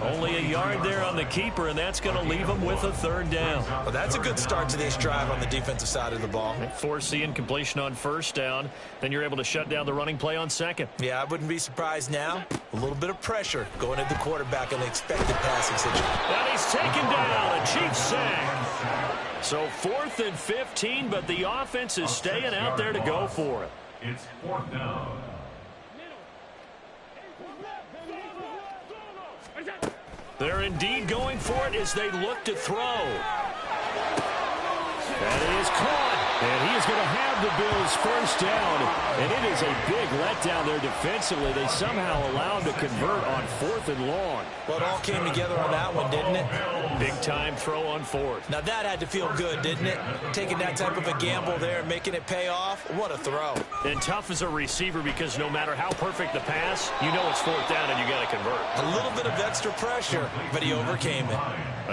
B: Only a yard there on the keeper, and that's going to leave him with a 3rd down.
C: Well, that's a good start to this drive on the defensive side of the ball.
B: Force the incompletion on 1st down. Then you're able to shut down the running play on 2nd.
C: Yeah, I wouldn't be surprised now. A little bit of pressure going into the quarterback in the expected passing situation.
B: And he's taken down. A Chiefs sack. So 4th and 15, but the offense is staying out there to go for it.
D: It's 4th down.
B: They're indeed going for it as they look to throw.
A: That is caught. And he is going to have the Bills first down. And it is a big letdown there defensively. They somehow allowed to convert on 4th and long.
C: Well, it all came together on that one, didn't it?
B: Big-time throw on 4th.
C: Now, that had to feel good, didn't it? Taking that type of a gamble there and making it pay off. What a throw.
B: And tough as a receiver because no matter how perfect the pass, you know it's 4th down and you got to convert.
C: A little bit of extra pressure, but he overcame it.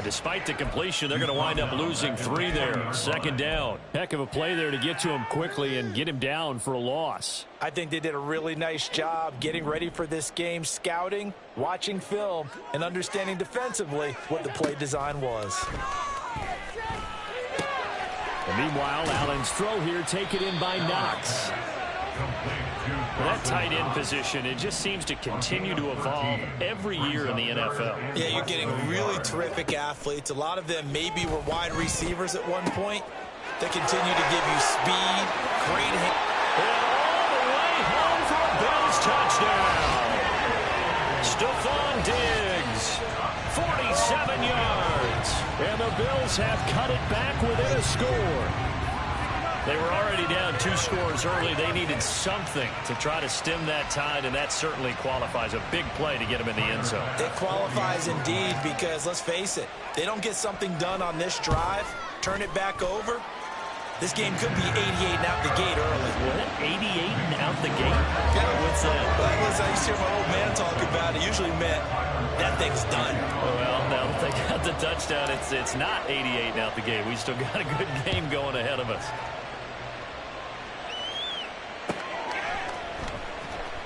B: Despite the completion, they're going to wind up losing 3 there. 2nd down.
A: Heck of a play there to get to him quickly and get him down for a loss.
C: I think they did a really nice job getting ready for this game, scouting, watching film, and understanding defensively what the play design was.
A: And meanwhile, Allen's throw here taken in by Knox.
B: That tight end position, it just seems to continue to evolve every year in the NFL.
C: Yeah, you're getting really terrific athletes. A lot of them maybe were wide receivers at one point. They continue to give you speed, great hand.
B: And all the way home for a Bills touchdown. Stephon Diggs, 47 yards.
A: And the Bills have cut it back within a score.
B: They were already down 2 scores early. They needed something to try to stem that tide, and that certainly qualifies. A big play to get them in the end zone.
C: It qualifies indeed because, let's face it, they don't get something done on this drive, turn it back over, this game could be 88 and out the gate early.
B: What? 88 and out the gate?
C: Yeah.
B: What's that?
C: Well, listen, I used to hear my old man talk about it. Usually meant that thing's done.
B: Well, now that they got the touchdown, it's not 88 and out the gate. We still got a good game going ahead of us.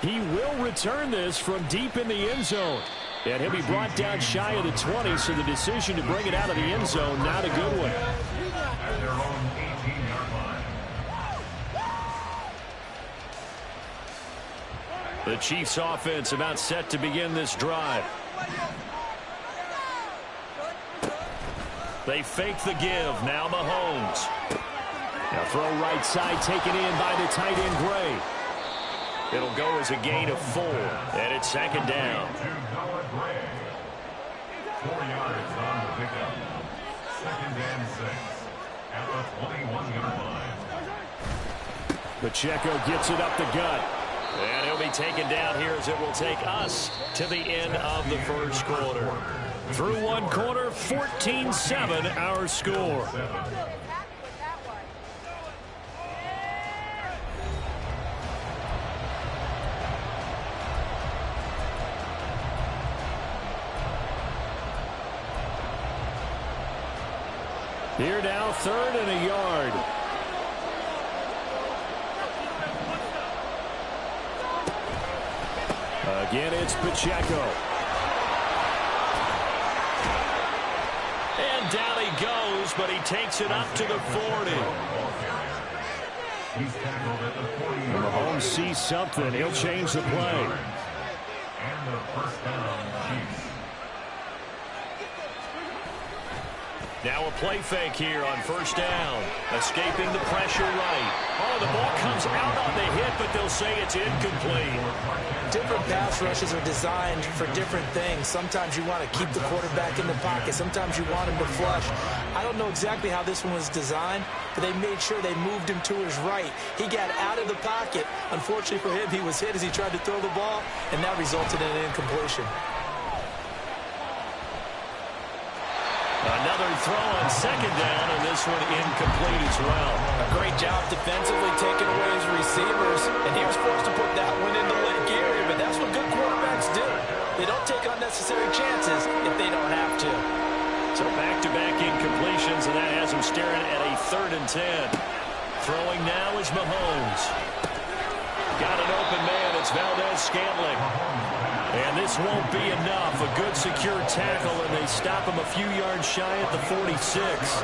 A: He will return this from deep in the end zone. And he'll be brought down shy of the 20, so the decision to bring it out of the end zone, not a good one.
D: At their own 18-yard line.
A: The Chiefs offense about set to begin this drive.
B: They fake the give. Now Mahomes.
A: Now throw right side taken in by the tight end Gray.
B: It'll go as a gain of 4, and it's 2nd down.
D: 4 yards on the pickup. 2nd and 6 at the 21-yard line.
A: Pacheco gets it up the gut.
B: And he'll be taken down here as it will take us to the end of the first quarter.
A: Through one quarter, 14-7 our score. Here now, 3rd and a yard. Again, it's Pacheco.
B: And down he goes, but he takes it up to the 40.
D: He's tackled at the 40-yard line.
A: Mahomes sees something. He'll change the play.
D: And the first down, Chiefs.
B: Now a play fake here on 1st down. Escaping the pressure right. Oh, the ball comes out on the hit, but they'll say it's incomplete.
C: Different pass rushes are designed for different things. Sometimes you want to keep the quarterback in the pocket. Sometimes you want him to flush. I don't know exactly how this one was designed, but they made sure they moved him to his right. He got out of the pocket. Unfortunately for him, he was hit as he tried to throw the ball, and that resulted in an incompletion.
B: Another throw on 2nd down, and this one incomplete as well.
C: A great job defensively taking away his receivers, and he was forced to put that one into Lake Erie, but that's what good quarterbacks do. They don't take unnecessary chances if they don't have to.
B: So back-to-back incompletions, and that has him staring at a 3rd and 10. Throwing now is Mahomes. Got an open man. It's Valdez-Scantling. And this won't be enough. A good secure tackle, and they stop him a few yards shy at the 46.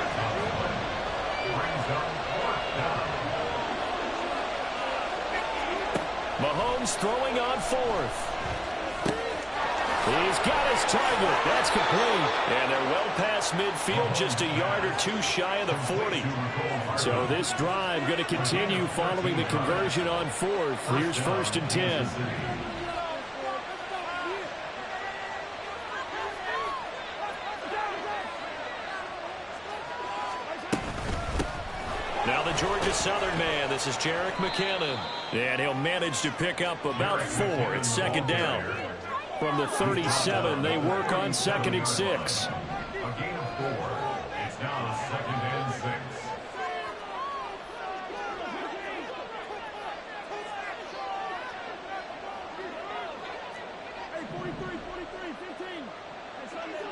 A: Mahomes throwing on 4th. He's got his target. That's complete.
B: And they're well past midfield, just a yard or 2 shy of the 40.
A: So this drive going to continue following the conversion on 4th. Here's 1st and 10.
B: Now the Georgia Southern man. This is Jerick McKinnon. And he'll manage to pick up about 4. It's second down.
A: From the 37, they work on 2nd and 6.
D: A gain of 4. It's now 2nd and 6.
E: Hey, 43, 15. Hey, Sunday.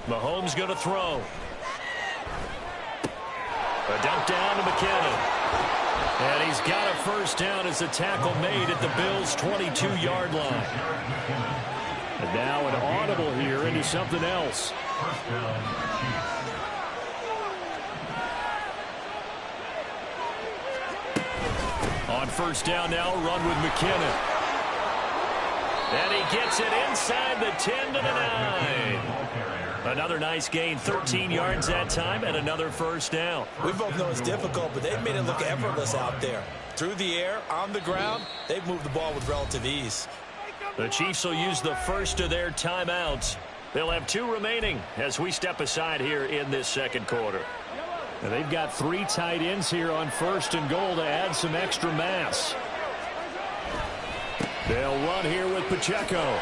B: Mahomes going to throw. A dump down to McKinnon. And he's got a first down as the tackle made at the Bills' 22-yard line.
A: And now an audible here into something else.
D: First down, Chiefs.
A: On first down now, run with McKinnon.
B: And he gets it inside the 10 to the 9. Another nice gain, 13 yards that time, and another first down.
C: We both know it's difficult, but they've made it look effortless out there. Through the air, on the ground, they've moved the ball with relative ease.
B: The Chiefs will use the first of their timeouts. They'll have 2 remaining as we step aside here in this second quarter.
A: And they've got 3 tight ends here on 1st and goal to add some extra mass. They'll run here with Pacheco.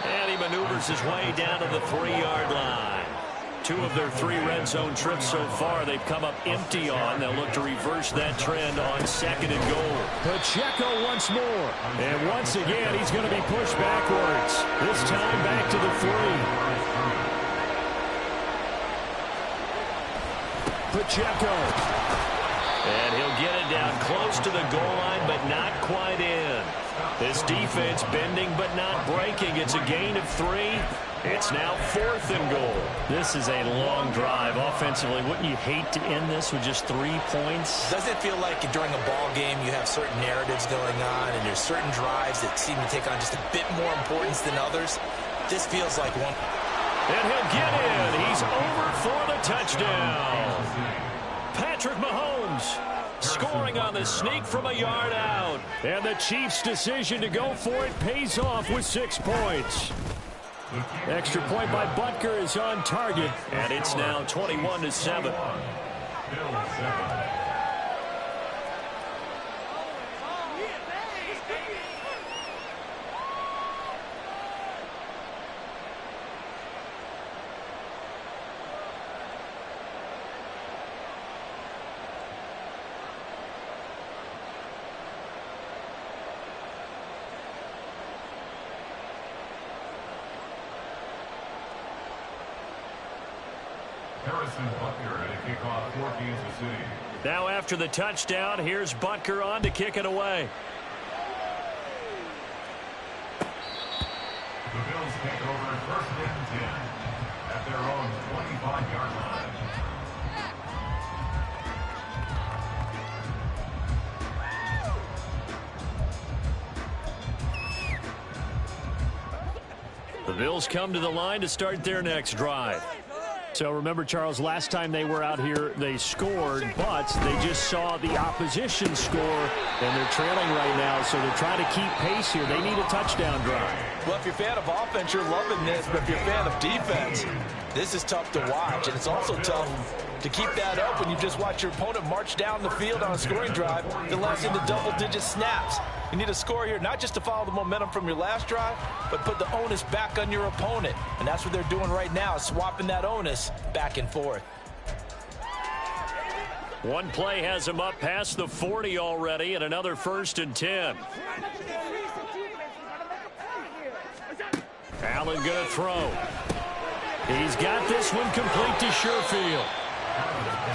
B: And he maneuvers his way down to the 3-yard line. 2 of their 3 red zone trips so far they've come up empty on. They'll look to reverse that trend on 2nd and goal.
A: Pacheco once more. And once again, he's going to be pushed backwards. This time back to the 3. Pacheco.
B: And he'll get it down close to the goal line, but not quite in. This defense bending but not breaking. It's a gain of 3. It's now 4th and goal.
A: This is a long drive offensively. Wouldn't you hate to end this with just 3 points?
C: Doesn't it feel like during a ball game you have certain narratives going on and there's certain drives that seem to take on just a bit more importance than others? This feels like one.
B: And he'll get in. He's over for the touchdown. Patrick Mahomes scoring on the sneak from a yard out.
A: And the Chiefs' decision to go for it pays off with 6 points. Extra point by Butker is on target.
B: And it's now 21-7.
D: Bills 7. Harrison Butker to kick off for Kansas City.
B: Now after the touchdown, here's Butker on to kick it away.
D: The Bills take over 1st and 10 at their own 25-yard line.
B: The Bills come to the line to start their next drive.
A: So remember, Charles, last time they were out here, they scored, but they just saw the opposition score, and they're trailing right now, so they're trying to keep pace here. They need a touchdown drive.
C: Well, if you're a fan of offense, you're loving this, but if you're a fan of defense, this is tough to watch, and it's also tough to keep that up when you just watch your opponent march down the field on a scoring drive that lasts into double-digit snaps. You need a score here, not just to follow the momentum from your last drive, but put the onus back on your opponent. And that's what they're doing right now, swapping that onus back and forth.
B: One play has him up past the 40 already, and another 1st and 10. Allen going to throw. He's got this one complete to Sherfield.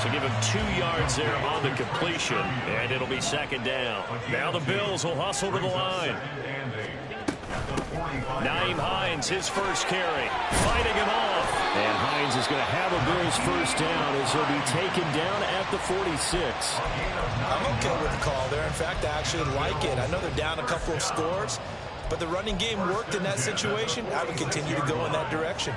B: So give him 2 yards there on the completion, and it'll be 2nd down. Now the Bills will hustle to the line. Nyheim Hines, his first carry, fighting him off.
A: And Hines is going to have a Bills first down as he'll be taken down at the 46.
C: I'm okay with the call there. In fact, I actually like it. I know they're down a couple of scores, but the running game worked in that situation. I would continue to go in that direction.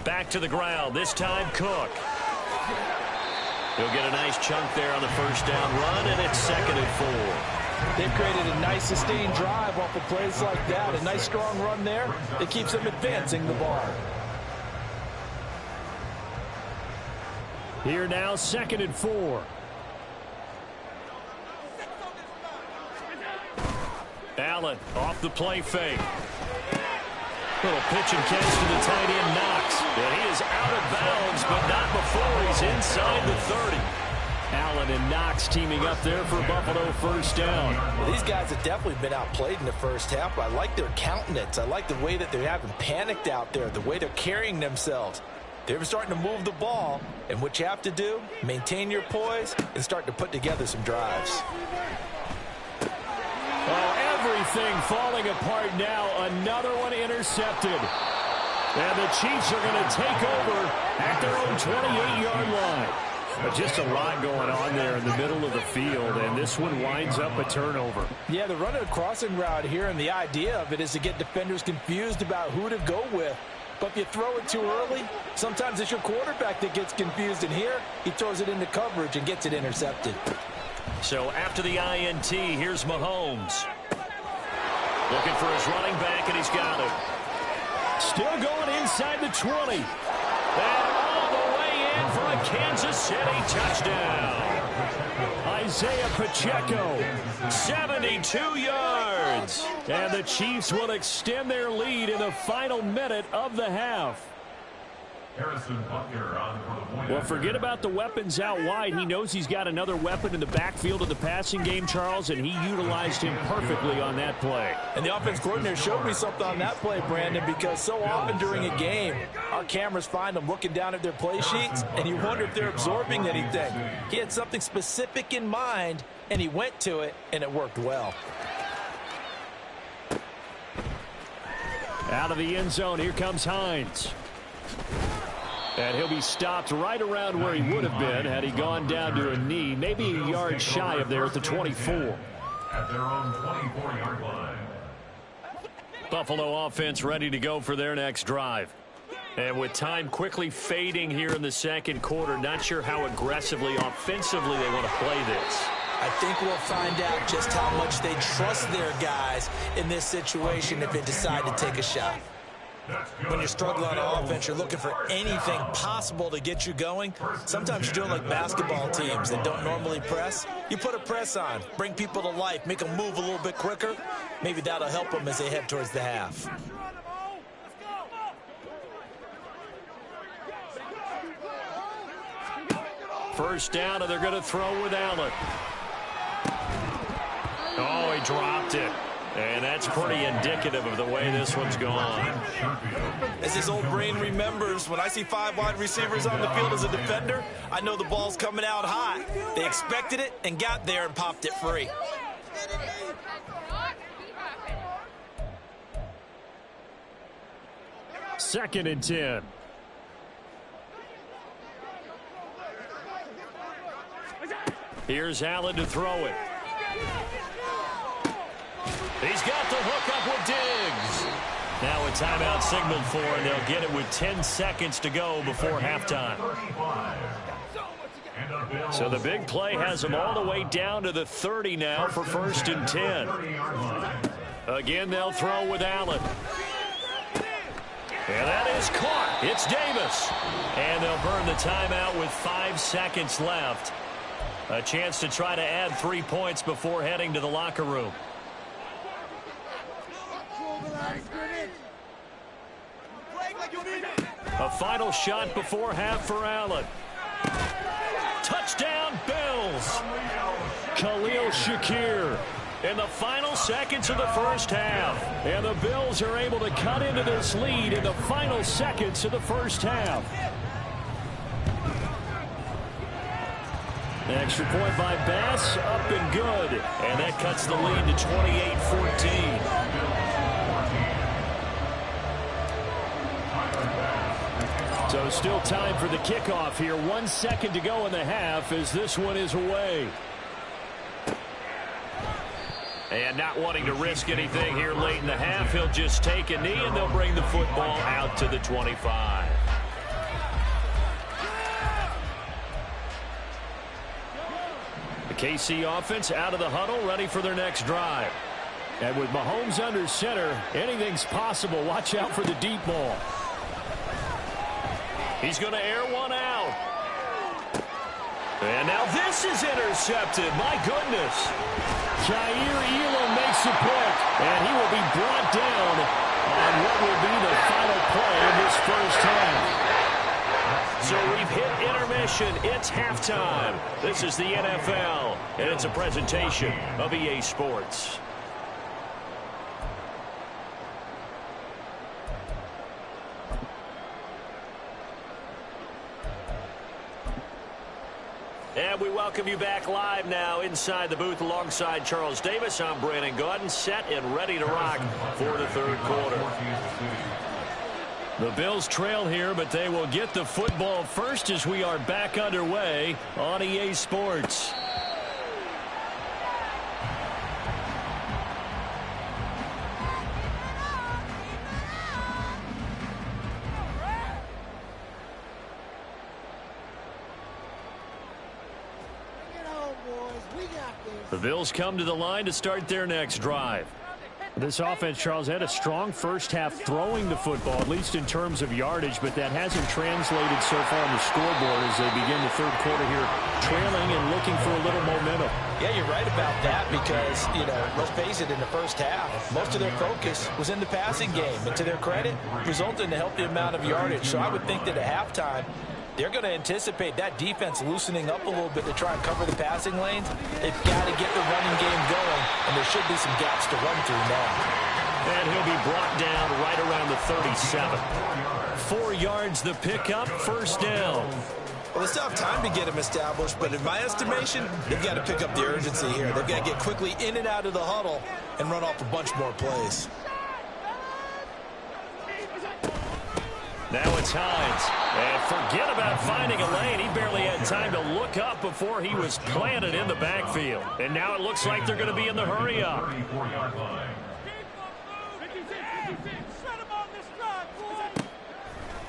B: Back to the ground, this time Cook. He'll get a nice chunk there on the first down run, and it's 2nd and 4.
C: They've created a nice sustained drive off of plays like that. A nice strong run there. It keeps them advancing the ball.
A: Here now, 2nd and 4.
B: Allen off the play fake. Little pitch and catch to the tight end, Knox. And he is out of bounds, but not before he's inside the 30.
A: Allen and Knox teaming up there for Buffalo first down.
C: Well, these guys have definitely been outplayed in the first half. I like their countenance. I like the way that they haven't panicked out there, the way they're carrying themselves. They're starting to move the ball, and what you have to do, maintain your poise and start to put together some drives.
A: Oh, everything falling apart now. Another one intercepted. And the Chiefs are going to take over at their own 28-yard line. But just a lot going on there in the middle of the field, and this one winds up a turnover.
C: Yeah, they're running a crossing route here, and the idea of it is to get defenders confused about who to go with. But if you throw it too early, sometimes it's your quarterback that gets confused, and here he throws it into coverage and gets it intercepted.
B: So after the INT, here's Mahomes. Looking for his running back, and he's got it.
A: Still going inside the 20.
B: And all the way in for a Kansas City touchdown.
A: Isaiah Pacheco.
B: 72 yards.
A: And the Chiefs will extend their lead in the final minute of the half.
D: Harrison Butker on for the point.
A: Well, forget about the weapons out wide. He knows he's got another weapon in the backfield of the passing game, Charles, and he utilized him perfectly on that play.
C: And the offense coordinator showed me something on that play, Brandon, because so often during a game, our cameras find them looking down at their play sheets, and you wonder if they're absorbing anything. He had something specific in mind, and he went to it, and it worked well.
A: Out of the end zone, here comes Hines. And he'll be stopped right around where he would have been had he gone down to a knee, maybe a yard shy of there at the 24.
D: At their own 24-yard line.
B: Buffalo offense ready to go for their next drive. And with time quickly fading here in the second quarter, not sure how aggressively, offensively they want to play this.
C: I think we'll find out just how much they trust their guys in this situation if they decide to take a shot. When you're struggling on offense, you're looking for anything possible to get you going. Sometimes you're doing like basketball teams that don't normally press. You put a press on, bring people to life, make them move a little bit quicker. Maybe that'll help them as they head towards the half.
B: First down, and they're going to throw with Allen. Oh, he dropped it. And that's pretty indicative of the way this one's gone.
C: As his old brain remembers, when I see 5 wide receivers on the field as a defender, I know the ball's coming out hot. They expected it and got there and popped it free.
A: Second and 10.
B: Here's Allen to throw it. He's got the hook up with Diggs. Now a timeout signaled for, and they'll get it with 10 seconds to go before halftime. So the big play has them all the way down to the 30 now for 1st and 10. Again, they'll throw with Allen. And that is caught. It's Davis. And they'll burn the timeout with 5 seconds left. A chance to try to add 3 points before heading to the locker room. A final shot before half for Allen. Touchdown, Bills.
A: Khalil Shakir.
B: In the final seconds of the first half.
A: And the Bills are able to cut into this lead in the final seconds of the first half. Extra point by Bass, up and good.
B: And that cuts the lead to 28-14.
A: So still time for the kickoff here. 1 second to go in the half as this one is away.
B: And not wanting to risk anything here late in the half, he'll just take a knee and they'll bring the football out to the 25. The
A: KC offense out of the huddle, ready for their next drive. And with Mahomes under center, anything's possible. Watch out for the deep ball.
B: He's going to air one out. And now this is intercepted. My goodness.
A: Jair Elam makes the pick, and he will be brought down on what will be the final play of this first half.
B: So we've hit intermission. It's halftime. This is the NFL, and it's a presentation of EA Sports. And we welcome you back live now inside the booth alongside Charles Davis. I'm Brandon Gaudin, set and ready to rock for the third quarter.
A: The Bills trail here, but they will get the football first as we are back underway on EA Sports. The Bills come to the line to start their next drive. This offense, Charles, had a strong first half throwing the football, at least in terms of yardage, but that hasn't translated so far on the scoreboard as they begin the third quarter here, trailing and looking for a little momentum.
C: Yeah, you're right about that because, let's face it, in the first half, most of their focus was in the passing game. And to their credit, resulted in a healthy amount of yardage. So I would think that at halftime, they're going to anticipate that defense loosening up a little bit to try and cover the passing lanes. They've got to get the running game going, and there should be some gaps to run through now.
B: And he'll be brought down right around the 37.
A: 4 yards the pickup, first down.
C: Well, they still have time to get him established, but in my estimation, they've got to pick up the urgency here. They've got to get quickly in and out of the huddle and run off a bunch more plays.
B: Now it's Hines. And forget about finding a lane. He barely had time to look up before he was planted in the backfield. And now it looks like they're going to be in the hurry up.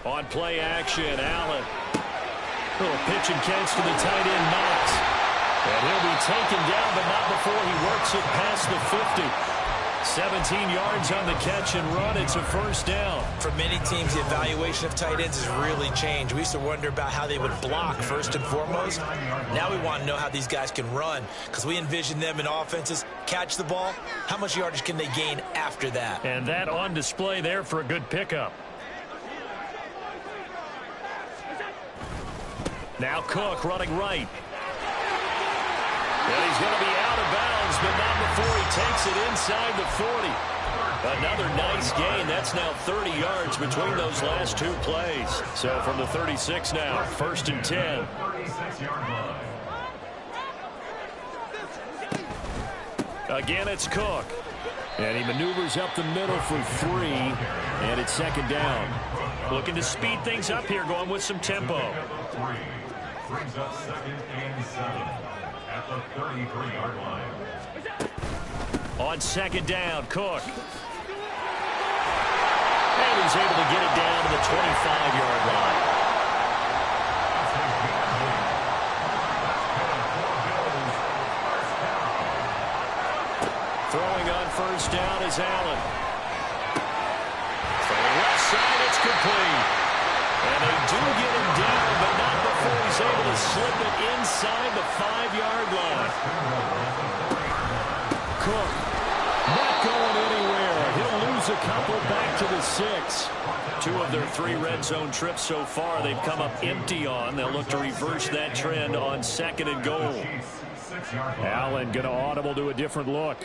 B: On play action, Allen. Little pitch and catch to the tight end, Knox. And he'll be taken down, but not before he works it past the 50. 17 yards on the catch and run. It's a first down.
C: For many teams, the evaluation of tight ends has really changed. We used to wonder about how they would block first and foremost. Now we want to know how these guys can run because we envision them in offenses. Catch the ball. How much yardage can they gain after that?
A: And that on display there for a good pickup. Now Cook running right.
B: And he's going to be out of bounds, but not before he takes it inside the 40. Another nice gain. That's now 30 yards between those last two plays. So from the 36 now, first and 10.
A: Again, it's Cook. And he maneuvers up the middle for 3, and it's second down.
B: Looking to speed things up here, going with some tempo.
D: Brings up second and 7 at the 33-yard line.
B: On second down, Cook. And he's able to get it down to the 25-yard line.
A: Throwing on first down is Allen.
B: From the left side, it's complete. And they do get him down, but not before he's able to slip it inside the 5-yard line.
A: Cook not going anywhere. He'll lose a couple back to the 6.
B: 2 of their 3 red zone trips so far they've come up empty on. They'll look to reverse that trend on second and goal.
A: Allen going to audible to a different look.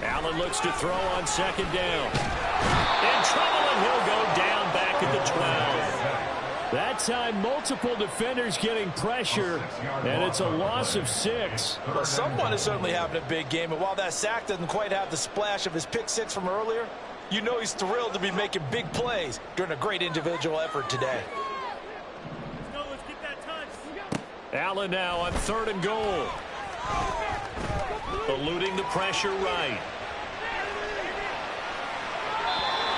B: Allen looks to throw on second down. In trouble, and he'll go down back at the 12.
A: That time, multiple defenders getting pressure, and it's a loss of 6.
C: Well, someone is certainly having a big game, and while that sack doesn't quite have the splash of his pick 6 from earlier, you know he's thrilled to be making big plays during a great individual effort today.
B: Allen now on 3rd and goal. Eluding the pressure right.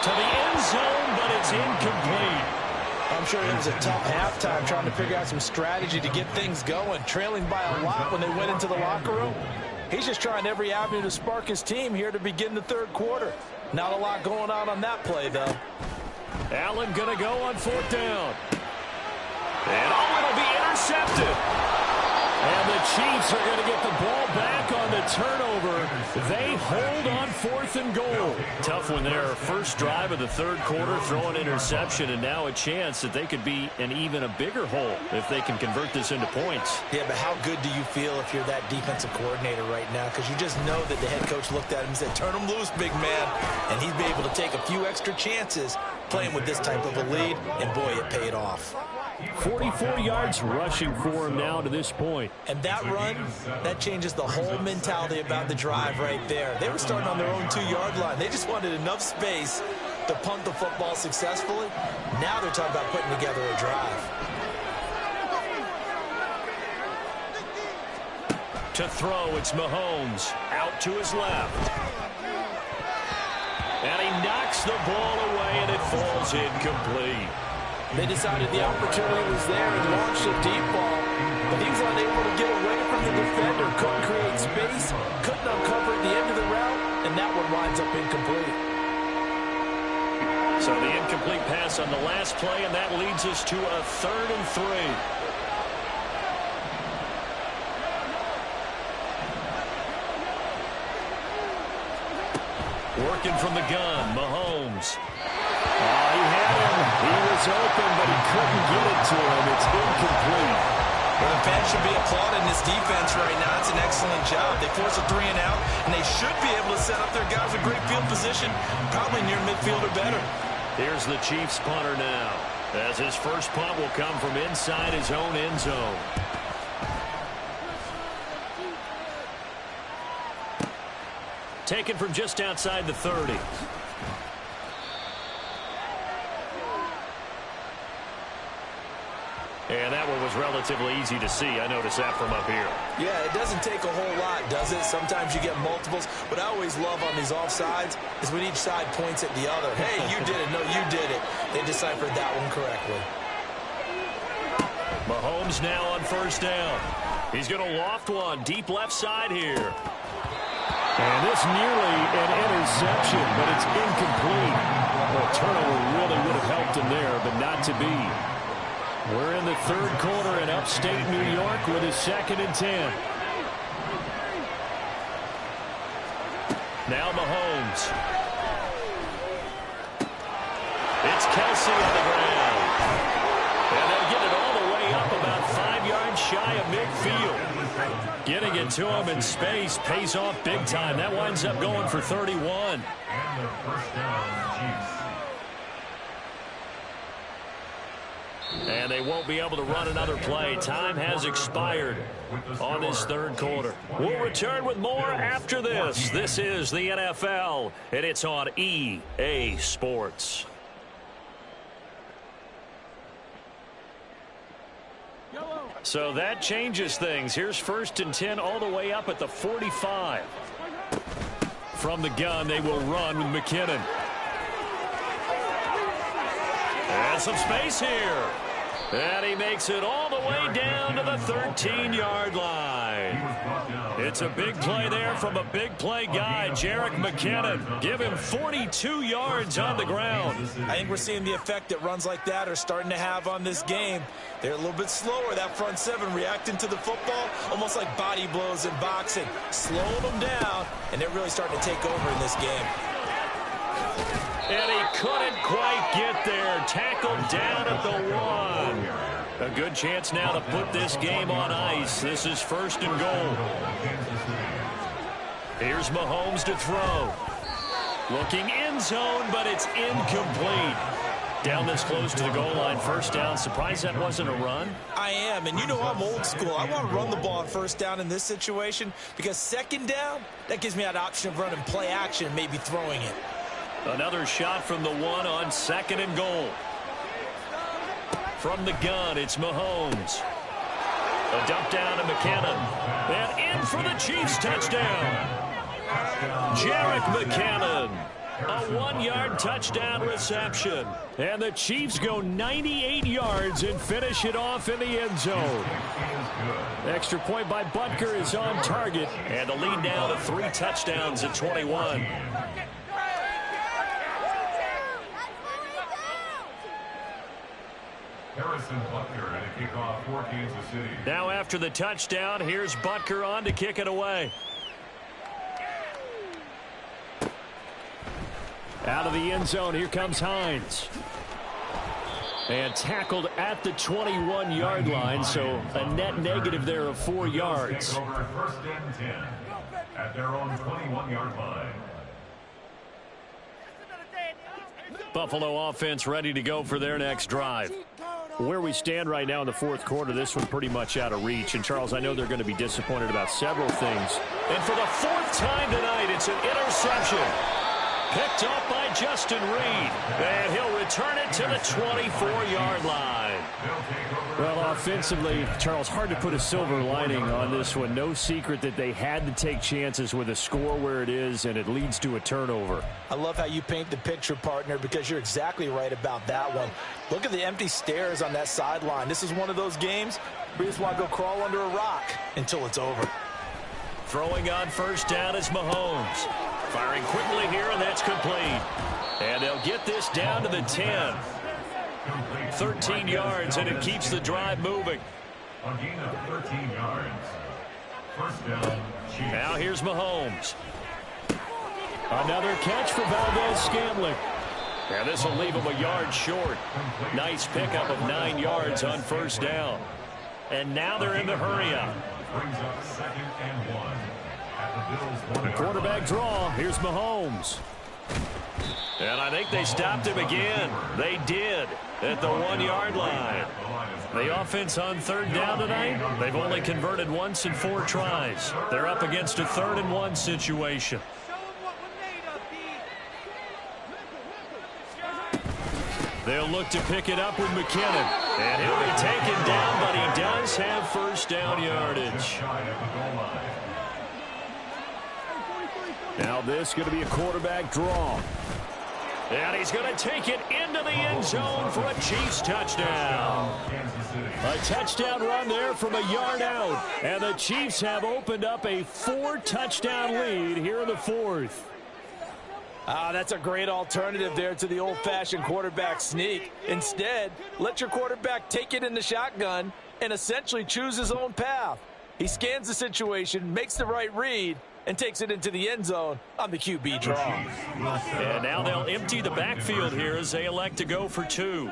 B: To the end zone, but it's incomplete.
C: I'm sure it was a tough halftime trying to figure out some strategy to get things going, trailing by a lot when they went into the locker room. He's just trying every avenue to spark his team here to begin the 3rd quarter. Not a lot going on that play, though.
B: Allen going to go on 4th down. And it'll be intercepted. And the Chiefs are going to get the ball back on the turnover. They hold on 4th and goal. Tough one there. First drive of the 3rd quarter, throw an interception, and now a chance that they could be in even a bigger hole if they can convert this into points.
C: Yeah, but how good do you feel if you're that defensive coordinator right now? Because you just know that the head coach looked at him and said, turn him loose, big man. And he'd be able to take a few extra chances playing with this type of a lead, and boy, it paid off.
A: 44 yards rushing for him now to this point.
C: And that run, that changes the whole mentality about the drive right there. They were starting on their own 2-yard line. They just wanted enough space to punt the football successfully. Now they're talking about putting together a drive.
B: To throw, it's Mahomes. Out to his left. And he knocks the ball away, and it falls incomplete.
C: They decided the opportunity was there and launched a deep ball, but he was unable to get away from the defender, couldn't create space, couldn't uncover at the end of the route, and that one winds up incomplete.
B: So the incomplete pass on the last play, and that leads us to a 3rd and 3. Working from the gun, Mahomes.
A: He had him. He was open, but he couldn't get it to him. It's incomplete.
C: Well, the fans should be applauding this defense right now. It's an excellent job. They force a 3 and out, and they should be able to set up their guys with great field position, probably near midfield or better.
B: Here's the Chiefs punter now, as his first punt will come from inside his own end zone. Taken from just outside the 30. And that one was relatively easy to see. I noticed that from up here.
C: Yeah, it doesn't take a whole lot, does it? Sometimes you get multiples. What I always love on these offsides is when each side points at the other. Hey, you did it. No, you did it. They deciphered that one correctly.
B: Mahomes now on 1st down. He's going to loft one deep left side here.
A: And this nearly an interception, but it's incomplete. Well, turnover really would have helped him there, but not to be. We're in the 3rd quarter in upstate New York with a 2nd and 10.
B: Now Mahomes. It's Kelsey on the ground. And they'll get it all the way up about 5 yards shy of midfield. Getting it to him in space pays off big time. That winds up going for 31.
D: And the 1st down, Chiefs.
B: And they won't be able to run another play. Time has expired on this 3rd quarter. We'll return with more after this. This is the NFL, and it's on EA Sports. So that changes things. Here's 1st and 10 all the way up at the 45. From the gun, they will run with McKinnon. And some space here. And he makes it all the way down to the 13-yard line. It's a big play there from a big play guy, Jerick McKinnon. Give him 42 yards on the ground.
C: I think we're seeing the effect that runs like that are starting to have on this game. They're a little bit slower, that front 7, reacting to the football, almost like body blows in boxing. Slowing them down, and they're really starting to take over in this game.
B: And he couldn't quite get there. Tackled down at the 1. A good chance now to put this game on ice. This is 1st and goal. Here's Mahomes to throw. Looking end zone, but it's incomplete. Down this close to the goal line, 1st down. Surprised that wasn't a run?
C: I am, and you know I'm old school. I want to run the ball on 1st down in this situation because 2nd down, that gives me that option of running play action, maybe throwing it.
B: Another shot from the 1 on 2nd and goal. From the gun, it's Mahomes. A dump down to McKinnon. And in for the Chiefs touchdown. Jerick McKinnon. A 1-yard touchdown reception. And the Chiefs go 98 yards and finish it off in the end zone. Extra point by Butker is on target. And the lead now to 3 touchdowns at 21.
D: Harrison Butker and a kickoff for Kansas City.
B: Now after the touchdown, here's Butker on to kick it away.
A: Out of the end zone, here comes Hines. And tackled at the 21-yard line, so a net negative there of 4 yards.
D: Over 1st and 10 at their own 21-yard line.
B: Buffalo offense ready to go for their next drive.
A: Where we stand right now in the fourth quarter, this one pretty much out of reach. And, Charles, I know they're going to be disappointed about several things.
B: And for the 4th time tonight, it's an interception. Picked up by Justin Reed. And he'll return it to the 24-yard line.
A: Well, offensively, Charles, hard to put a silver lining on this one. No secret that they had to take chances with a score where it is, and it leads to a turnover.
C: I love how you paint the picture, partner, because you're exactly right about that one. Look at the empty stairs on that sideline. This is one of those games where you just want to go crawl under a rock until it's over.
B: Throwing on 1st down is Mahomes. Firing quickly here, and that's complete. And they'll get this down to the 10. 13 yards, and it keeps the drive moving.
D: A gain of 13 yards. 1st down, Chiefs.
B: Now here's Mahomes.
A: Another catch for Valdez-Scantling.
B: And this will leave him a yard short. Nice pickup of 9 yards on 1st down. And now they're in the hurry-up.
D: Brings up 2nd and 1 at the Bills' 1-yard
A: Quarterback
D: line.
A: draw. Here's Mahomes.
B: And I think they stopped him again. They did at the 1-yard line. The offense on 3rd down tonight, they've only converted once in 4 tries. They're up against a 3rd and 1 situation. They'll look to pick it up with McKinnon. And he'll be taken down, but he does have 1st down yardage.
A: Now this going to be a quarterback draw.
B: And he's going to take it into the end zone for a Chiefs touchdown.
A: A touchdown run there from a yard out. And the Chiefs have opened up a 4-touchdown lead here in the 4th.
C: That's a great alternative there to the old-fashioned quarterback sneak. Instead, let your quarterback take it in the shotgun and essentially choose his own path. He scans the situation, makes the right read, and takes it into the end zone on the QB draw.
B: And now they'll empty the backfield here as they elect to go for 2.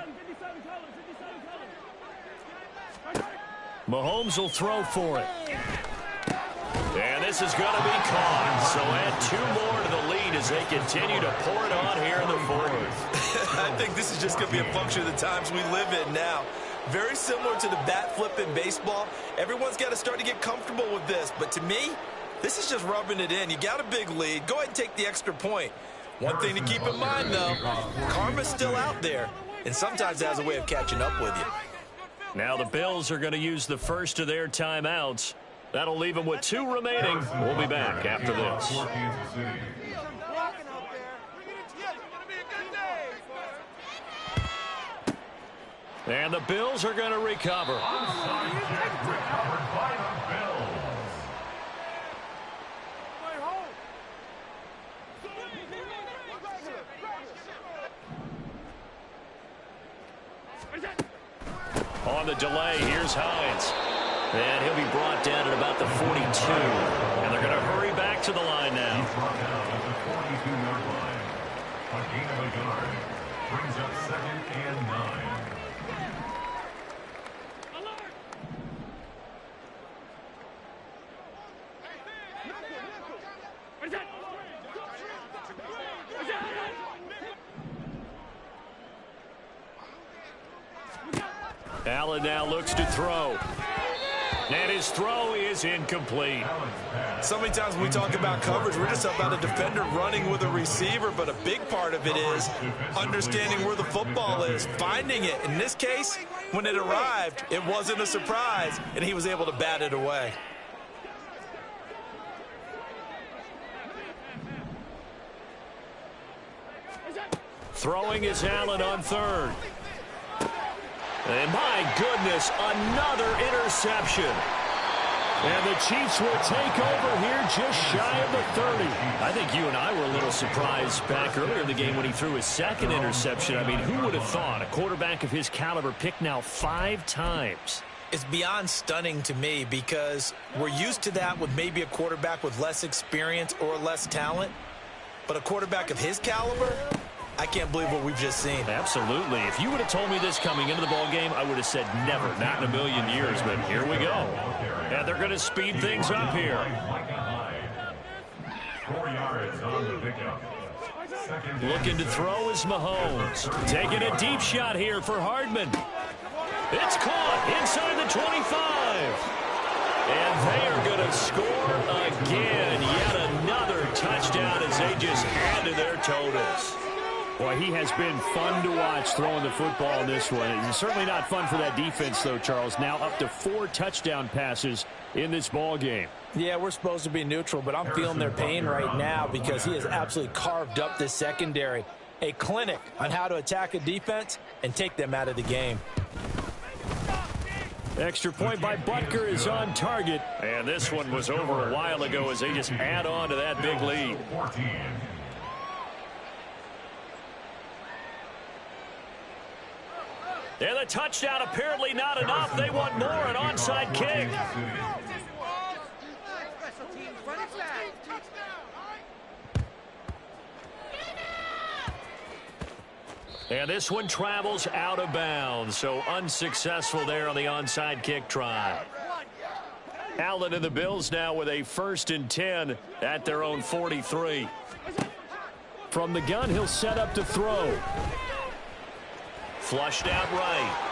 B: Mahomes will throw for it. And this is going to be caught. So add 2 more to the lead as they continue to pour it on here in the 4th.
C: I think this is just going to be a function of the times we live in now. Very similar to the bat flip in baseball. Everyone's got to start to get comfortable with this. But to me, this is just rubbing it in. You got a big lead. Go ahead and take the extra point. One thing to keep in mind, though, karma's still out there, and sometimes it has a way of catching up with you.
B: Now the Bills are going to use the first of their timeouts. That'll leave them with 2 remaining. We'll be back after this. And the Bills are going to recover. On the delay, here's Hines. And he'll be brought down at about the 42. And they're going to hurry back to the line now.
D: He's brought down at the 42-yard line. A gain of a yard. Brings up 2nd and 9.
B: Allen now looks to throw. And his throw is incomplete.
C: So many times when we talk about coverage, we're just about a defender running with a receiver, but a big part of it is understanding where the football is, finding it. In this case, when it arrived, it wasn't a surprise, and he was able to bat it away.
B: Throwing is Allen on third. And my goodness, another interception. And the Chiefs will take over here just shy of the 30. I think you and I were a little surprised back earlier in the game when he threw his second interception. I mean, who would have thought a quarterback of his caliber picked now 5 times?
C: It's beyond stunning to me because we're used to that with maybe a quarterback with less experience or less talent. But a quarterback of his caliber, I can't believe what we've just seen.
B: Absolutely. If you would have told me this coming into the ball game, I would have said never, not in a million years. But here we go. And they're going to speed things up here.
D: 4 yards on the pickup.
B: Looking to throw is Mahomes. Taking a deep shot here for Hardman. It's caught inside the 25. And they are going to score again. Yet another touchdown as they just add to their totals.
A: Boy, he has been fun to watch throwing the football in this one. It's certainly not fun for that defense, though, Charles. Now up to 4 touchdown passes in this ball game.
C: Yeah, we're supposed to be neutral, but I'm feeling their pain right now because he has absolutely carved up this secondary. A clinic on how to attack a defense and take them out of the game.
A: Extra point by Butker is on target.
B: And this one was over a while ago as they just add on to that big lead.
D: 14.
B: And the touchdown apparently not enough. They want more, an onside kick. And this one travels out of bounds, so unsuccessful there on the onside kick try. Allen and the Bills now with a 1st and 10 at their own 43.
A: From the gun, he'll set up to throw.
B: Flushed out right.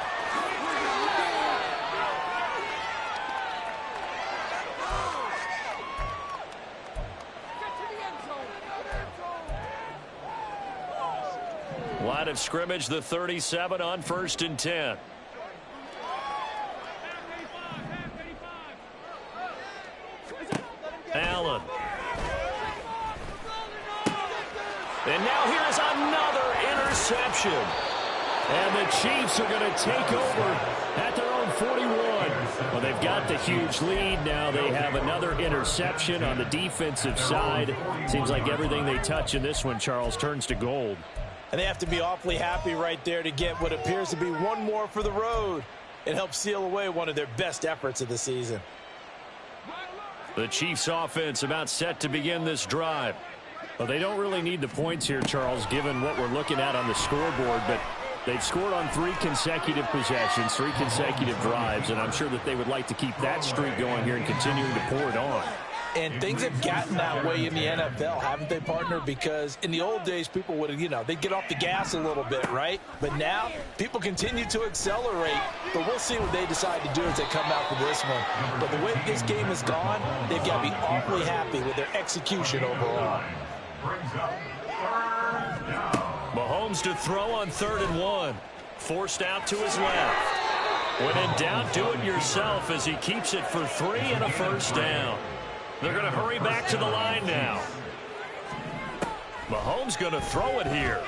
B: Line of scrimmage, the 37 on 1st and 10. Allen. And now here is another interception.
A: And the Chiefs are going to take over at their own 41. Well, they've got the huge lead. Now they have another interception on the defensive side. Seems like everything they touch in this one, Charles, turns to gold.
C: And they have to be awfully happy right there to get what appears to be one more for the road. It helps seal away one of their best efforts of the season.
B: The Chiefs offense about set to begin this drive.
A: Well, they don't really need the points here, Charles, given what we're looking at on the scoreboard, but they've scored on 3 consecutive possessions, 3 consecutive drives, and I'm sure that they would like to keep that streak going here and continuing to pour it on.
C: And things have gotten that way in the NFL, haven't they, partner? Because in the old days, people would, they'd get off the gas a little bit, right? But now, people continue to accelerate. But we'll see what they decide to do as they come out for this one. But the way this game has gone, they've got to be awfully happy with their execution overall.
B: Mahomes to throw on 3rd and 1. Forced out to his left. When in doubt, do it yourself as he keeps it for 3 and a 1st down. They're going to hurry back to the line now. Mahomes going to throw it here.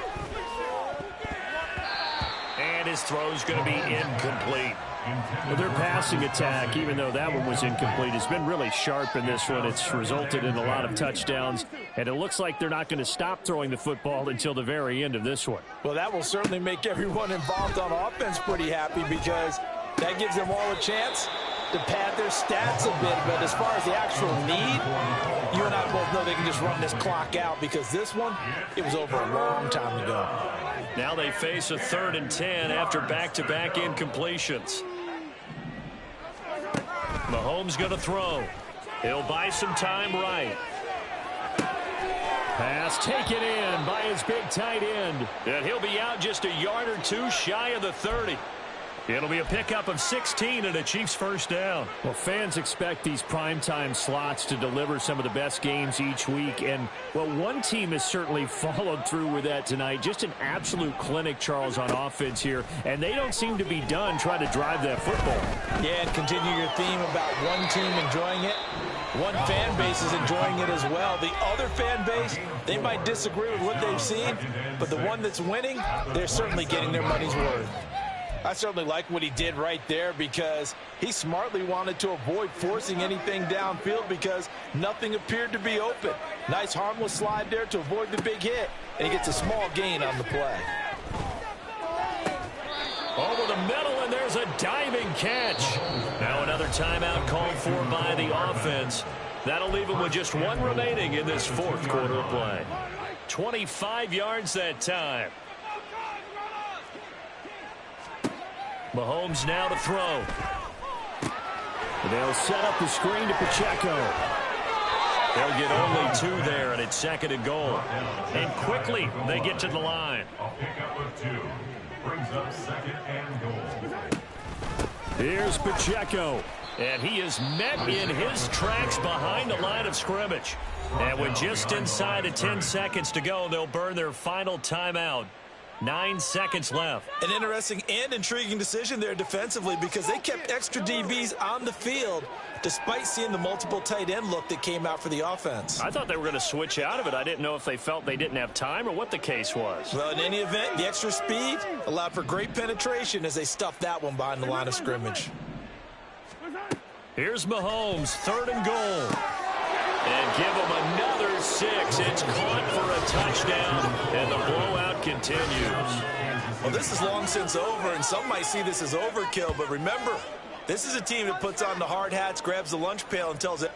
B: And his throw's going to be incomplete.
A: Well, their passing attack, even though that one was incomplete, has been really sharp in this one. It's resulted in a lot of touchdowns, and it looks like they're not going to stop throwing the football until the very end of this one.
C: Well, that will certainly make everyone involved on offense pretty happy because that gives them all a chance to pad their stats a bit. But as far as the actual need, you and I both know they can just run this clock out because this one, it was over a long time ago.
B: Now they face a 3rd and 10 after back-to-back incompletions. Mahomes going to throw. He'll buy some time right.
A: Pass taken in by his big tight end.
B: And he'll be out just a yard or 2 shy of the 30. It'll be a pickup of 16 and a Chiefs first down.
A: Well, fans expect these primetime slots to deliver some of the best games each week. And, well, one team has certainly followed through with that tonight. Just an absolute clinic, Charles, on offense here. And they don't seem to be done trying to drive that football.
C: Yeah, and continue your theme about one team enjoying it. One fan base is enjoying it as well. The other fan base, they might disagree with what they've seen, but the one that's winning, they're certainly getting their money's worth. I certainly like what he did right there because he smartly wanted to avoid forcing anything downfield because nothing appeared to be open. Nice harmless slide there to avoid the big hit, and he gets a small gain on the play.
B: Over the middle, and there's a diving catch. Now another timeout called for by the offense. That'll leave him with just one remaining in this fourth quarter of play. 25 yards that time. Mahomes now to throw.
A: They'll set up the screen to Pacheco.
B: They'll get only 2 there, and it's second and goal. And quickly, they get to the line.
D: A pickup of 2 brings up second and goal.
A: Here's Pacheco.
B: And he is met in his tracks behind the line of scrimmage. And with just inside of 10 seconds to go, they'll burn their final timeout. 9 seconds left.
C: An interesting and intriguing decision there defensively because they kept extra DBs on the field despite seeing the multiple tight end look that came out for the offense.
B: I thought they were going to switch out of it. I didn't know if they felt they didn't have time or what the case was.
C: Well, in any event, the extra speed allowed for great penetration as they stuffed that one behind the line of scrimmage.
B: Here's Mahomes, 3rd and goal. And give him another 6. It's caught for a touchdown, and the blowout continues.
C: Well, this is long since over, and some might see this as overkill, but remember, this is a team that puts on the hard hats, grabs the lunch pail, and tells it